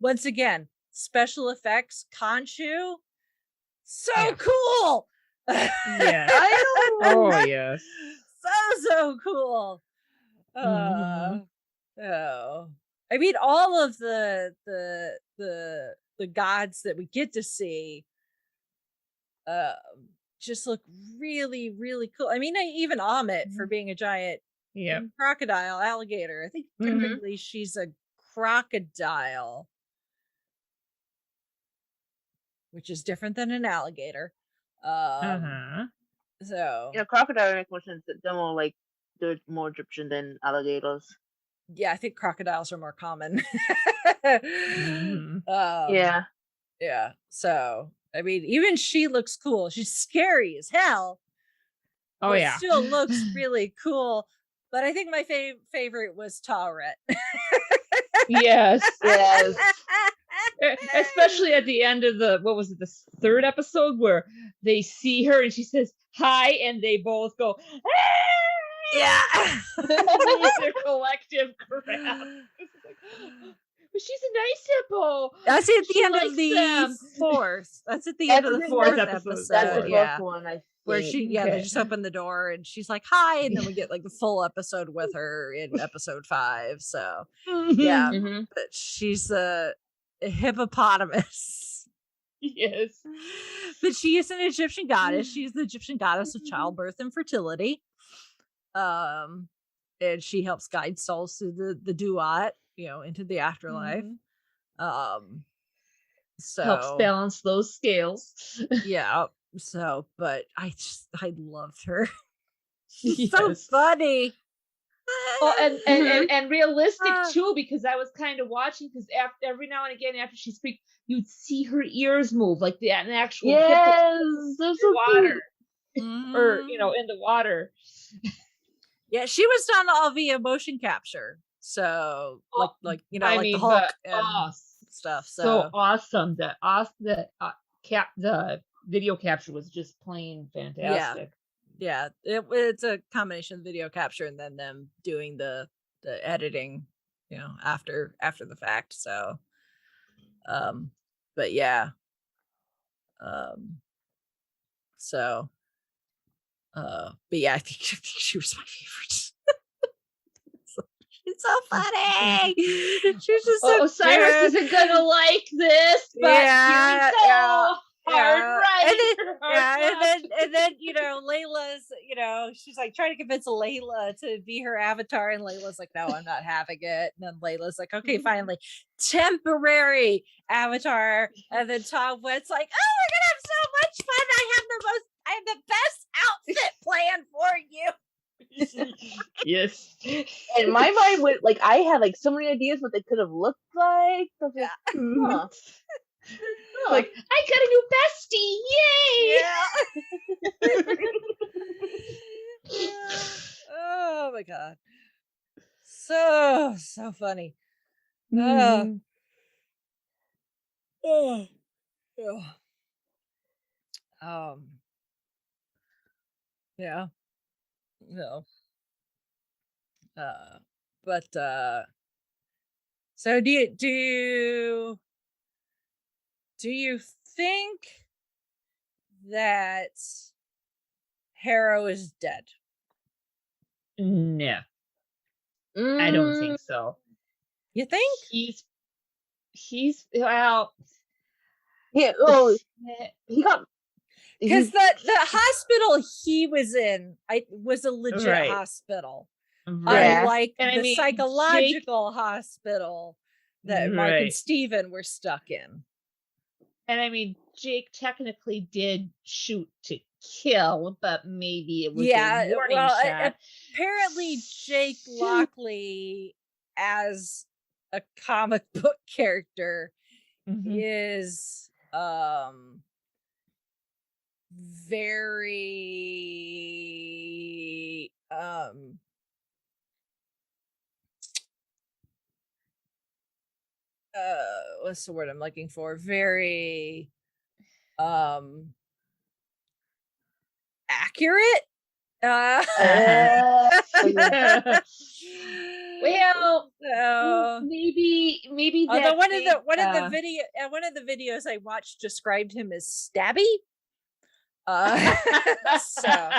B: once again, special effects, Khonshu, so cool.
D: Yes.
C: I
D: Oh yes.
B: So cool. Oh, I mean, all of the gods that we get to see, just look really, really cool. I mean, even Amit for being a giant crocodile, alligator. I think technically she's a crocodile, which is different than an alligator. So
C: yeah, crocodile makes more sense. They're more like they're more Egyptian than alligators.
B: yeah, I think crocodiles are more common.
C: Yeah.
B: Yeah. So I mean, even she looks cool. She's scary as hell.
D: Oh
B: but
D: yeah.
B: still looks really cool. But I think my favorite was Tauret.
D: Yes.
C: Yes.
D: Especially at the end of the the third episode where they see her and she says hi and they both go
B: yeah.
D: their collective crap. She's a nice hippo.
B: That's at the
D: She
B: end of
D: likes
B: the
D: them.
B: fourth. That's at the end of the fourth episode.
C: That's the
B: yeah.
C: fourth one, I think.
B: Where she they just open the door and she's like hi, and then we get like the full episode with her in episode 5. So yeah, but she's a hippopotamus.
D: Yes.
B: But she is an Egyptian goddess. She's the Egyptian goddess of childbirth and fertility. And she helps guide souls through the duat, into the afterlife. So
D: helps balance those scales.
B: Yeah. So, but I loved her. She's so funny.
D: Oh, and realistic too, because I was kind of watching because every now and again after she speaks, you'd see her ears move like an actual
C: they're so
D: water,
C: cute.
D: or in the water.
B: Yeah, she was done all via motion capture. So like the Hulk and stuff.
D: So awesome that the video capture was just plain fantastic.
B: Yeah, it's a combination of video capture and then them doing the editing, after the fact. So, but yeah, so, but yeah, I think she was my favorite. She's so funny. She's just so
D: Cyrus isn't gonna like this, but here we go.
B: And then Layla's, she's like trying to convince Layla to be her avatar, and Layla's like, no, I'm not having it. And then Layla's like, okay, finally, temporary avatar. And then Tom Wett's like, oh, we're gonna have so much fun. I have the best outfit planned for you.
D: Yes.
C: And my mind went I had so many ideas what they could have looked like. I was like,
D: like, I got a new bestie! Yay!
B: Yeah. Oh my god. So funny. Yeah. No. But so do you think that Harrow is dead?
D: No. I don't think so.
B: You think?
D: He's well.
C: Yeah. Oh, he got.
B: Because the hospital he was in, was a legit hospital, unlike the psychological hospital that Mark and Steven were stuck in.
D: And I mean, Jake technically did shoot to kill, but maybe it was a warning shot.
B: Apparently, Jake Lockley, as a comic book character, is very what's the word I'm looking for? Very accurate.
D: Well, maybe
B: although
D: that
B: one of the videos I watched described him as stabby. So,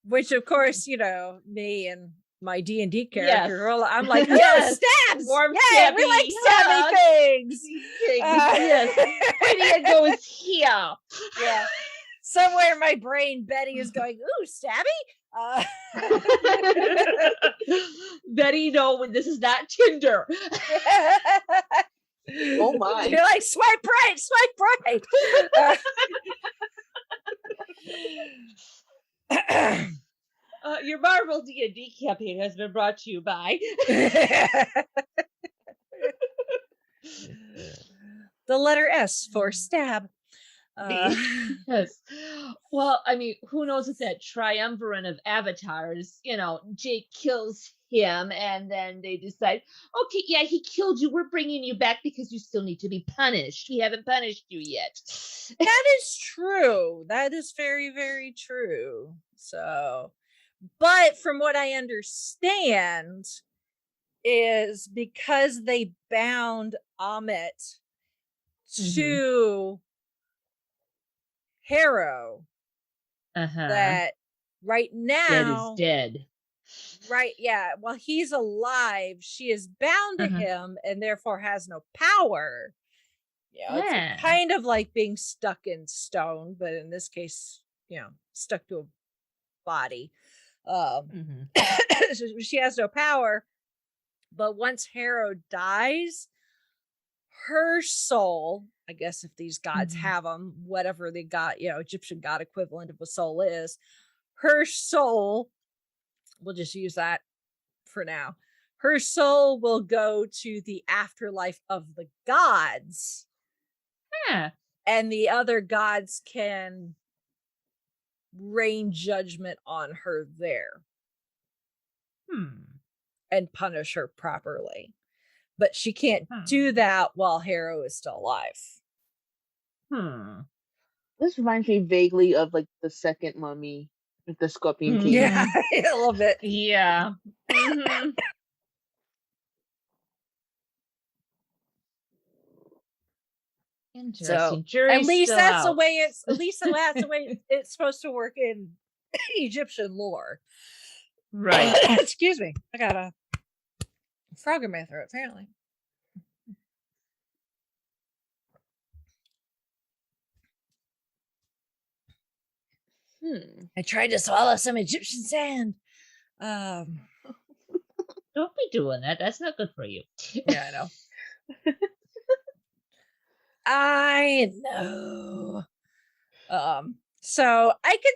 B: which of course, me and my D&D character, I'm like, yes, stabs,
D: warm,
B: yeah,
D: stabby,
B: we like stabby things.
D: Yes, Lydia goes here.
B: Yeah, somewhere in my brain, Betty is going, ooh, stabby.
D: Betty, no, when this is not Tinder.
C: Oh my!
B: You're like, swipe right.
D: Your Marvel D&D campaign has been brought to you by
B: the letter S for stab.
D: Yes. Well, I mean, who knows if that triumvirate of avatars, Jake kills him and then they decide, okay, yeah, he killed you. We're bringing you back because you still need to be punished. We haven't punished you yet.
B: That is true. That is very, very true. So, but from what I understand is because they bound Amit to Harrow, that right now
D: Dead is dead.
B: Right, yeah. While he's alive, she is bound to him and therefore has no power. It's kind of like being stuck in stone, but in this case, stuck to a body. So she has no power. But once Harrow dies, her soul, I guess if these gods have them, whatever the god, Egyptian god equivalent of a soul is, her soul, we'll just use that for now. Her soul will go to the afterlife of the gods. And the other gods can rain judgment on her there. And punish her properly. But she can't do that while Harrow is still alive.
C: This reminds me vaguely of like the second Mummy with the Scorpion King.
B: Yeah, a little bit.
D: Yeah. Interesting.
B: So, at least that's the way it's supposed to work in Egyptian lore.
D: Right.
B: Excuse me. I got a frog in my throat, apparently. I tried to swallow some Egyptian sand.
D: Don't be doing that. That's not good for you.
B: Yeah, I know. I know. So I could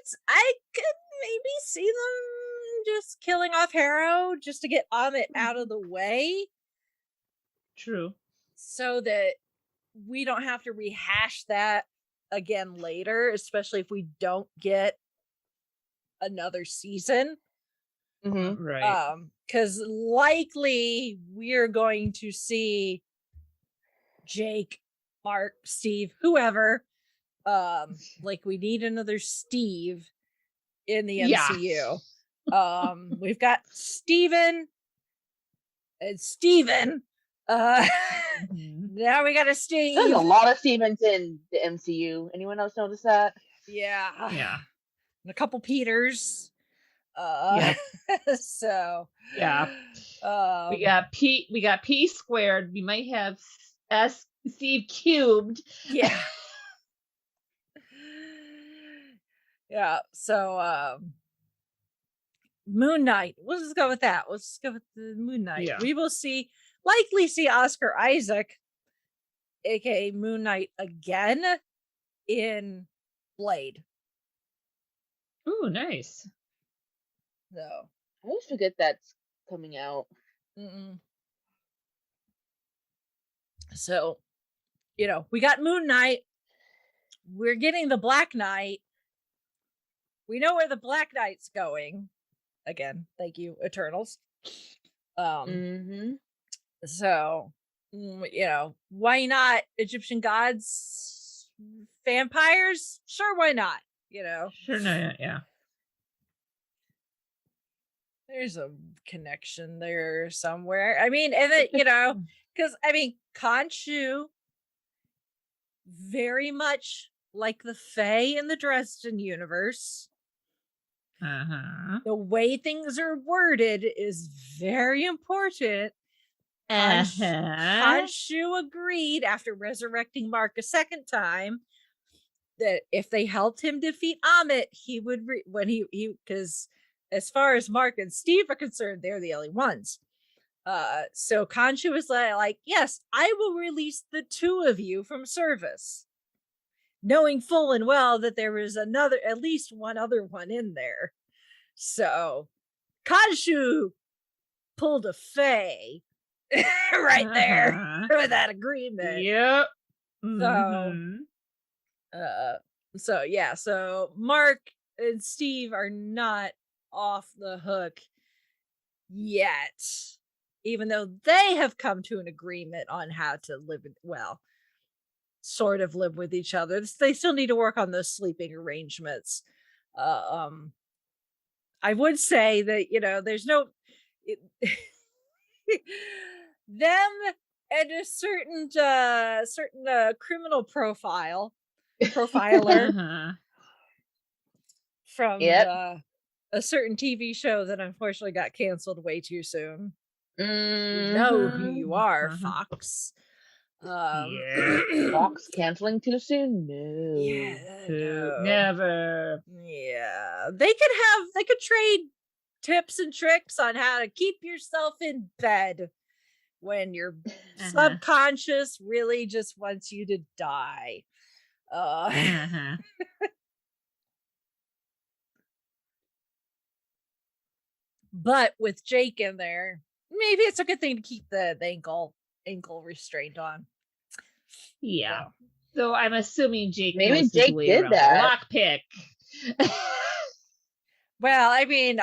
B: maybe see them just killing off Harrow just to get Amit out of the way.
D: True.
B: So that we don't have to rehash that again later, especially if we don't get another season.
D: Right.
B: Because likely we're going to see Jake, Mark, Steve, whoever. Like we need another Steve in the MCU. We've got Steven and Steven. Now we got a Steve.
C: There's a lot of Stevens in the MCU. Anyone else notice that?
B: Yeah. And a couple Peters. So
D: yeah. We got P squared. We might have Steve cubed.
B: Yeah. Yeah. So Moon Knight. Let's just go with that. Let's just go with the Moon Knight.
D: Yeah.
B: We will likely see Oscar Isaac, aka Moon Knight, again in Blade.
D: Ooh, nice.
B: So
C: I always forget that's coming out.
B: So, we got Moon Knight. We're getting the Black Knight. We know where the Black Knight's going. Again, thank you, Eternals. So why not Egyptian gods, vampires? Sure, why not?
D: Sure, no, yeah.
B: There's a connection there somewhere. I mean, and then, because Khonshu, very much like the Fae in the Dresden universe, the way things are worded is very important. Khonshu agreed after resurrecting Mark a second time that if they helped him defeat Amit, he would because as far as Mark and Steve are concerned, they're the only ones. So Khonshu was like, yes, I will release the two of you from service, knowing full and well that there was at least one other one in there. So Khonshu pulled a Fae right there with that agreement.
D: Yep.
B: So Mark and Steve are not off the hook yet, even though they have come to an agreement on how to sort of live with each other. They still need to work on those sleeping arrangements. I would say that there's no them and a certain criminal profiler from a certain TV show that unfortunately got canceled way too soon. You know who you are, Fox.
C: Fox canceling too soon? No.
B: Yeah, no.
D: Never.
B: Yeah, they could trade tips and tricks on how to keep yourself in bed when your subconscious really just wants you to die. But with Jake in there, maybe it's a good thing to keep the ankle restraint on.
D: Yeah. So I'm assuming Jake
C: maybe Jake did that.
D: Lockpick.
B: Well, I mean,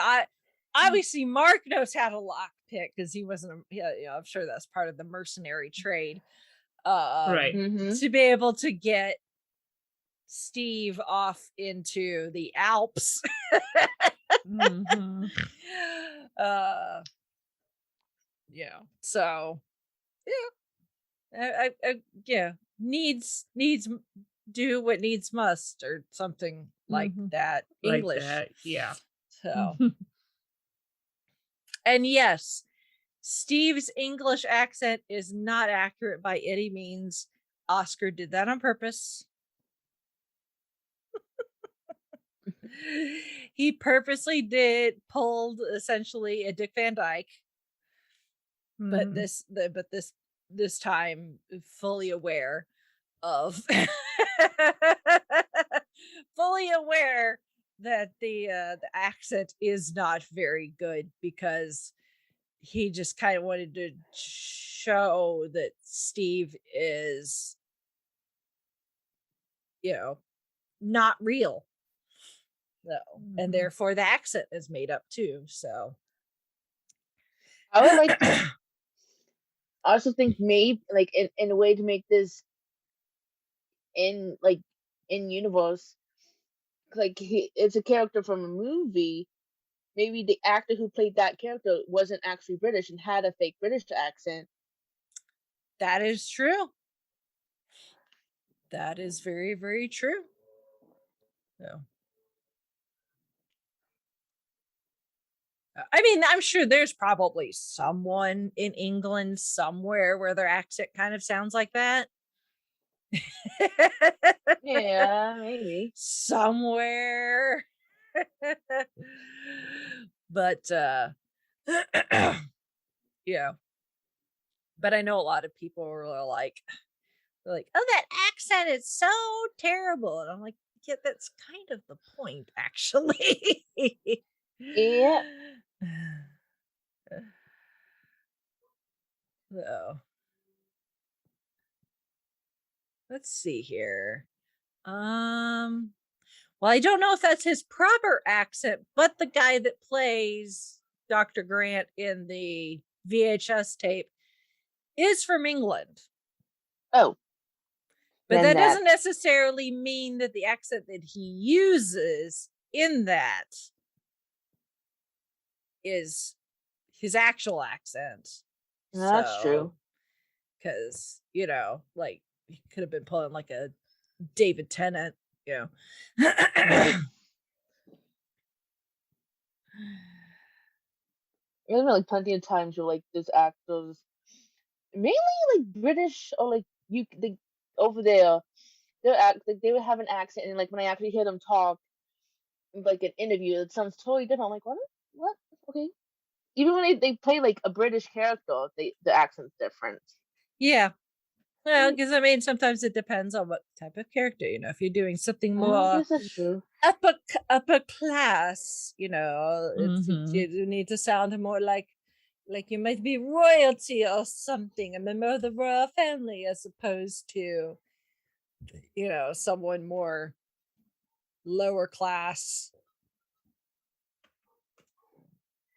B: obviously Mark knows how to lockpick because he wasn't. I'm sure that's part of the mercenary trade.
D: Right.
B: To be able to get Steve off into the Alps. So needs do what needs must, or something like that. English,
D: like that, yeah.
B: So and yes, Steve's English accent is not accurate by any means. Oscar did that on purpose. He purposely pulled essentially a Dick Van Dyke, but this time fully aware of that the accent is not very good, because he just kind of wanted to show that Steve is not real. And therefore the accent is made up too. So
C: I would like to I also think maybe like in a way to make this in universe, like it's a character from a movie. Maybe the actor who played that character wasn't actually British and had a fake British accent.
B: That is true. That is very, very true. So I mean, I'm sure there's probably someone in England somewhere where their accent kind of sounds like that.
C: Yeah, maybe.
B: Somewhere. But yeah. But I know a lot of people are like, oh, that accent is so terrible. And I'm like, yeah, that's kind of the point, actually.
C: Yeah.
B: So let's see here. Well, I don't know if that's his proper accent, but the guy that plays Dr. Grant in the VHS tape is from England.
C: Oh,
B: But
C: then
B: that
C: that-
B: doesn't necessarily mean that the accent that he uses in that is his actual accent.
C: That's true.
B: Because, like, he could have been pulling like a David Tennant,
C: There's been like plenty of times where like there's actors, mainly like British or like over there, they would have an accent, and like when I actually hear them talk, like an interview, it sounds totally different. I'm like, what? Okay. Even when they play like a British character, the accent's different.
B: Yeah. Well, because sometimes it depends on what type of character, if you're doing something more
C: That's true.
B: upper class, you need to sound more like you might be royalty or something, a member of the royal family, as opposed to, someone more lower class.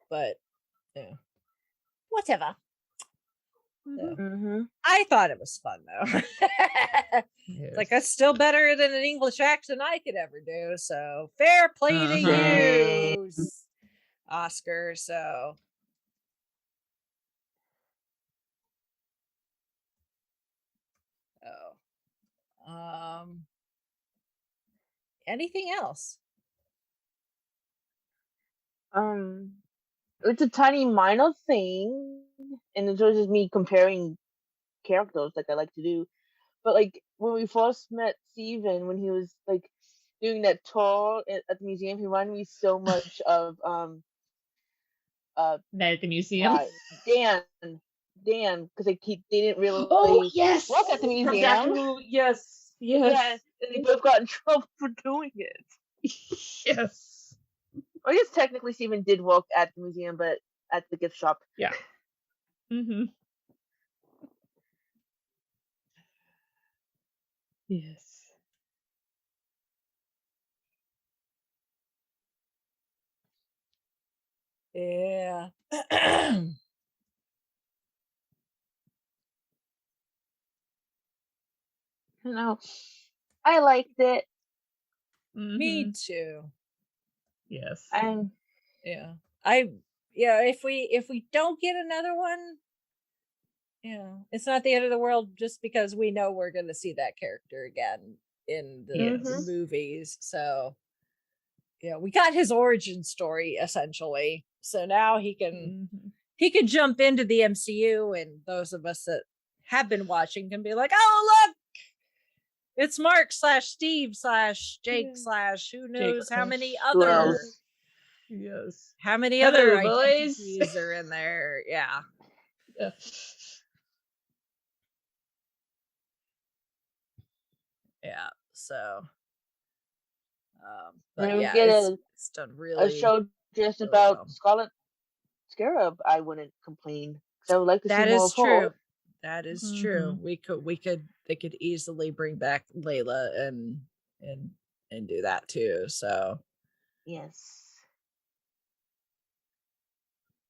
B: But whatever. So, I thought it was fun though. It's like, that's still better than an English accent I could ever do. So fair play to you, Oscar. So anything else?
C: It's a tiny minor thing, and it's just me comparing characters like I like to do. But like when we first met Steven, when he was like doing that tour at the museum, he reminded me so much of
D: Night at the Museum.
C: Dan, because they didn't really
D: yes,
C: work at the museum.
D: Yes,
C: and they both got in trouble for doing it.
D: Yes.
C: I guess technically Steven did work at the museum, but at the gift shop.
D: Yeah. Yes.
B: Yeah.
C: No, I liked it.
B: Me too.
D: Yes.
B: If we don't get another one, it's not the end of the world, just because we know we're going to see that character again in the movies. So we got his origin story essentially. So now he can jump into the MCU, and those of us that have been watching can be like, oh look, it's Mark / Steve / Jake / who knows how many other how many other identities are in there. Yeah. So but
C: we
B: yeah,
C: get
B: it's done really
C: a show just about Scarlet Scarab, I wouldn't complain. So I would like to see more of her.
B: That is true. They could easily bring back Layla and do that too. So
C: yes,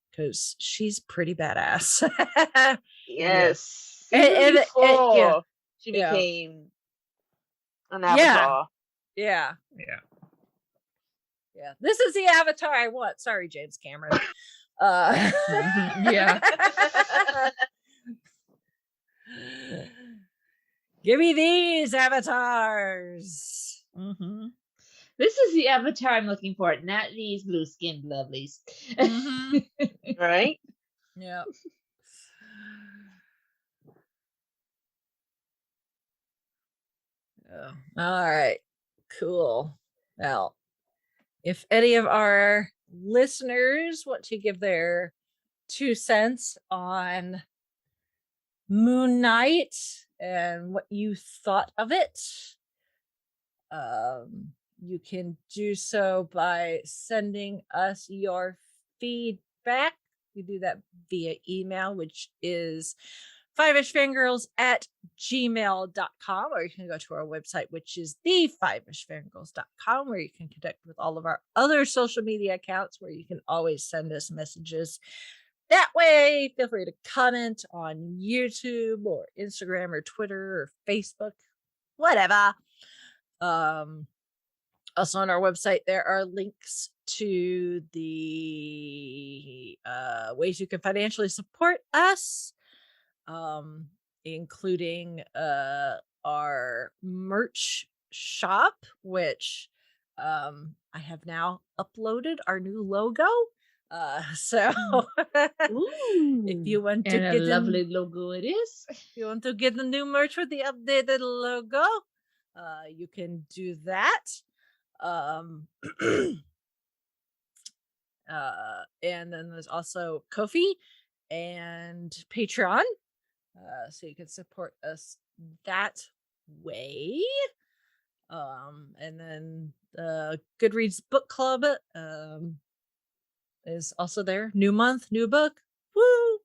B: because she's pretty badass.
C: Yes.
B: And
C: before she became an avatar.
B: Yeah. This is the avatar I want. Sorry, James Cameron. Give me these avatars.
D: This is the avatar I'm looking for, not these blue skinned lovelies.
C: Right?
B: Yeah. All right. Cool. Well, if any of our listeners want to give their 2 cents on Moon Knight and what you thought of it, you can do so by sending us your feedback. You do that via email, which is 5ishfangirls@gmail.com, or you can go to our website, which is the5ishfangirls.com, where you can connect with all of our other social media accounts, where you can always send us messages that way, feel free to comment on YouTube or Instagram or Twitter or Facebook, whatever. Also on our website, there are links to the ways you can financially support us, including our merch shop, which I have now uploaded our new logo. So if you want to
D: And
B: get
D: a lovely logo it is.
B: if you want to get the new merch with the updated logo, you can do that. And then there's also Ko-fi and Patreon, so you can support us that way. And then the Goodreads book club is also there. New month, new book. Woo!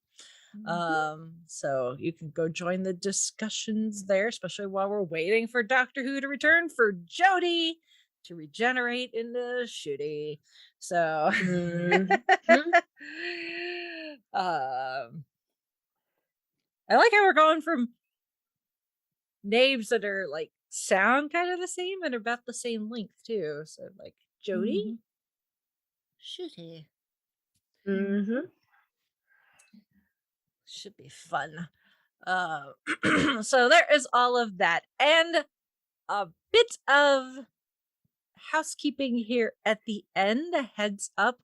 B: So you can go join the discussions there, especially while we're waiting for Doctor Who to return for Jodie to regenerate into Shooty. So I like how we're going from names that are like sound kind of the same and about the same length too. So like Jodie, Shooty. Should be fun. So there is all of that and a bit of housekeeping here at the end. A heads up,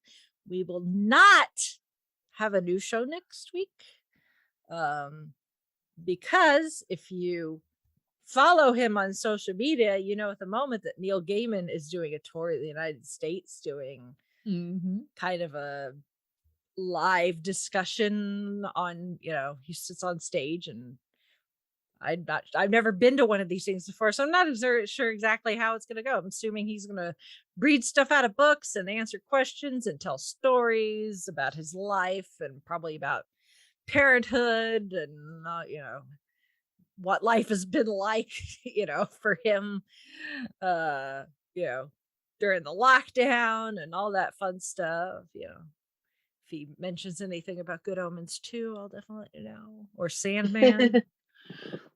B: we will not have a new show next week, because if you follow him on social media, you know at the moment that Neil Gaiman is doing a tour of the United States, doing kind of a live discussion on, he sits on stage, and I've never been to one of these things before, so I'm not sure exactly how it's going to go. I'm assuming he's going to read stuff out of books and answer questions and tell stories about his life and probably about parenthood and what life has been like, for him, during the lockdown and all that fun stuff. If he mentions anything about Good Omens 2, I'll definitely let you know. Or Sandman.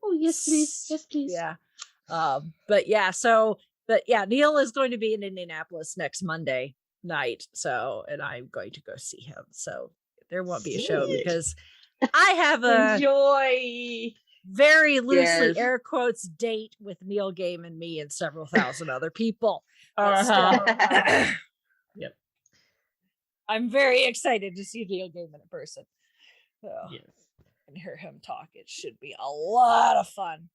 D: Oh, yes, please. Yes, please.
B: Yeah. But Neil is going to be in Indianapolis next Monday night. So, and I'm going to go see him. So there won't be a show because I have a
D: enjoy
B: very loosely air quotes date with Neil Gaiman, me, and several thousand other people.
D: Yep.
B: I'm very excited to see Neil Gaiman in person. So,
D: yes.
B: And hear him talk. It should be a lot of fun.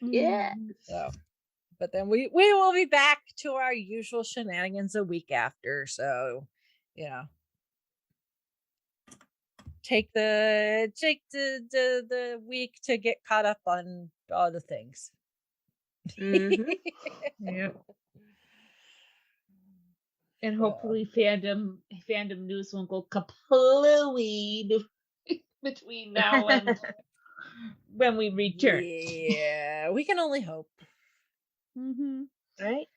C: Yeah.
B: So, but then we will be back to our usual shenanigans a week after. So, take the week to get caught up on all the things.
D: Yep. And hopefully fandom news won't go kaplooey between now and when we return.
B: Yeah, we can only hope.
C: Right?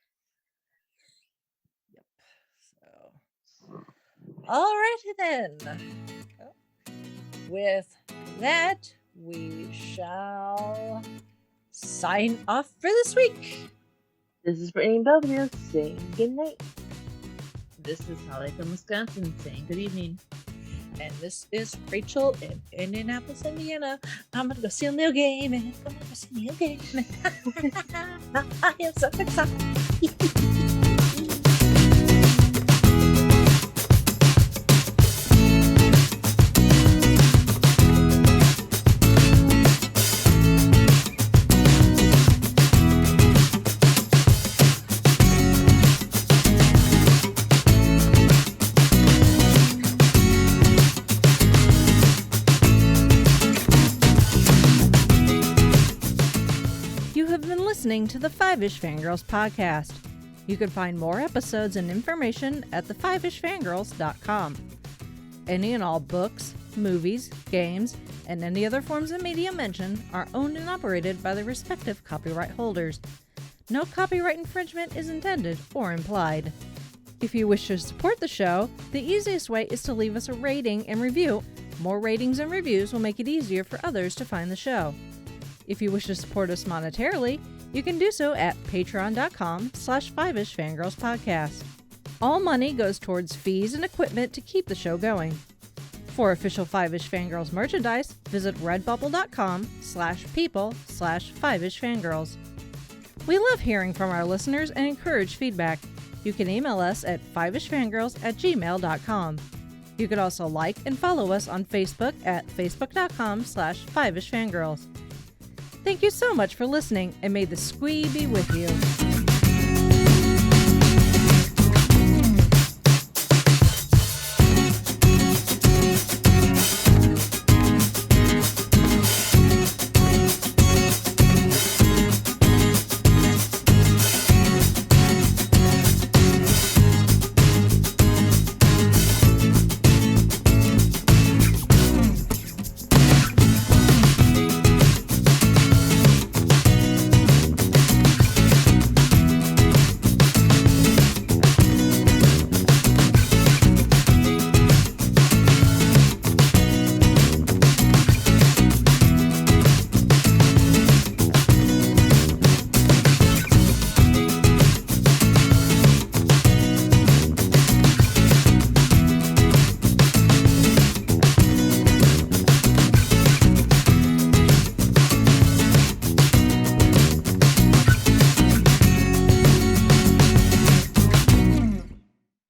B: Yep. So, alrighty then. With that, we shall sign off for this week.
C: This is Brittany Belvedere saying good night.
D: This is Holly from Wisconsin saying good evening.
B: And this is Rachel in Indianapolis, Indiana. I'm gonna go see Neil Gaiman. I'm gonna go see Neil Gaiman. I am so excited. Listening to the Five-ish Fangirls podcast. You can find more episodes and information at thefivishfangirls.com. Any and all books, movies, games, and any other forms of media mentioned are owned and operated by the respective copyright holders. No copyright infringement is intended or implied.
E: If you wish to support the show, the easiest way is to leave us a rating and review. More ratings and reviews will make it easier for others to find the show. If you wish to support us monetarily, you can do so at patreon.com/5ishfangirlspodcast. All money goes towards fees and equipment to keep the show going. For official 5ish Fangirls merchandise, visit redbubble.com/people/5ishfangirls. We love hearing from our listeners and encourage feedback. You can email us at 5ishfangirls@gmail.com. You can also like and follow us on Facebook at facebook.com/5ishfangirls. Thank you so much for listening, and may the squee be with you.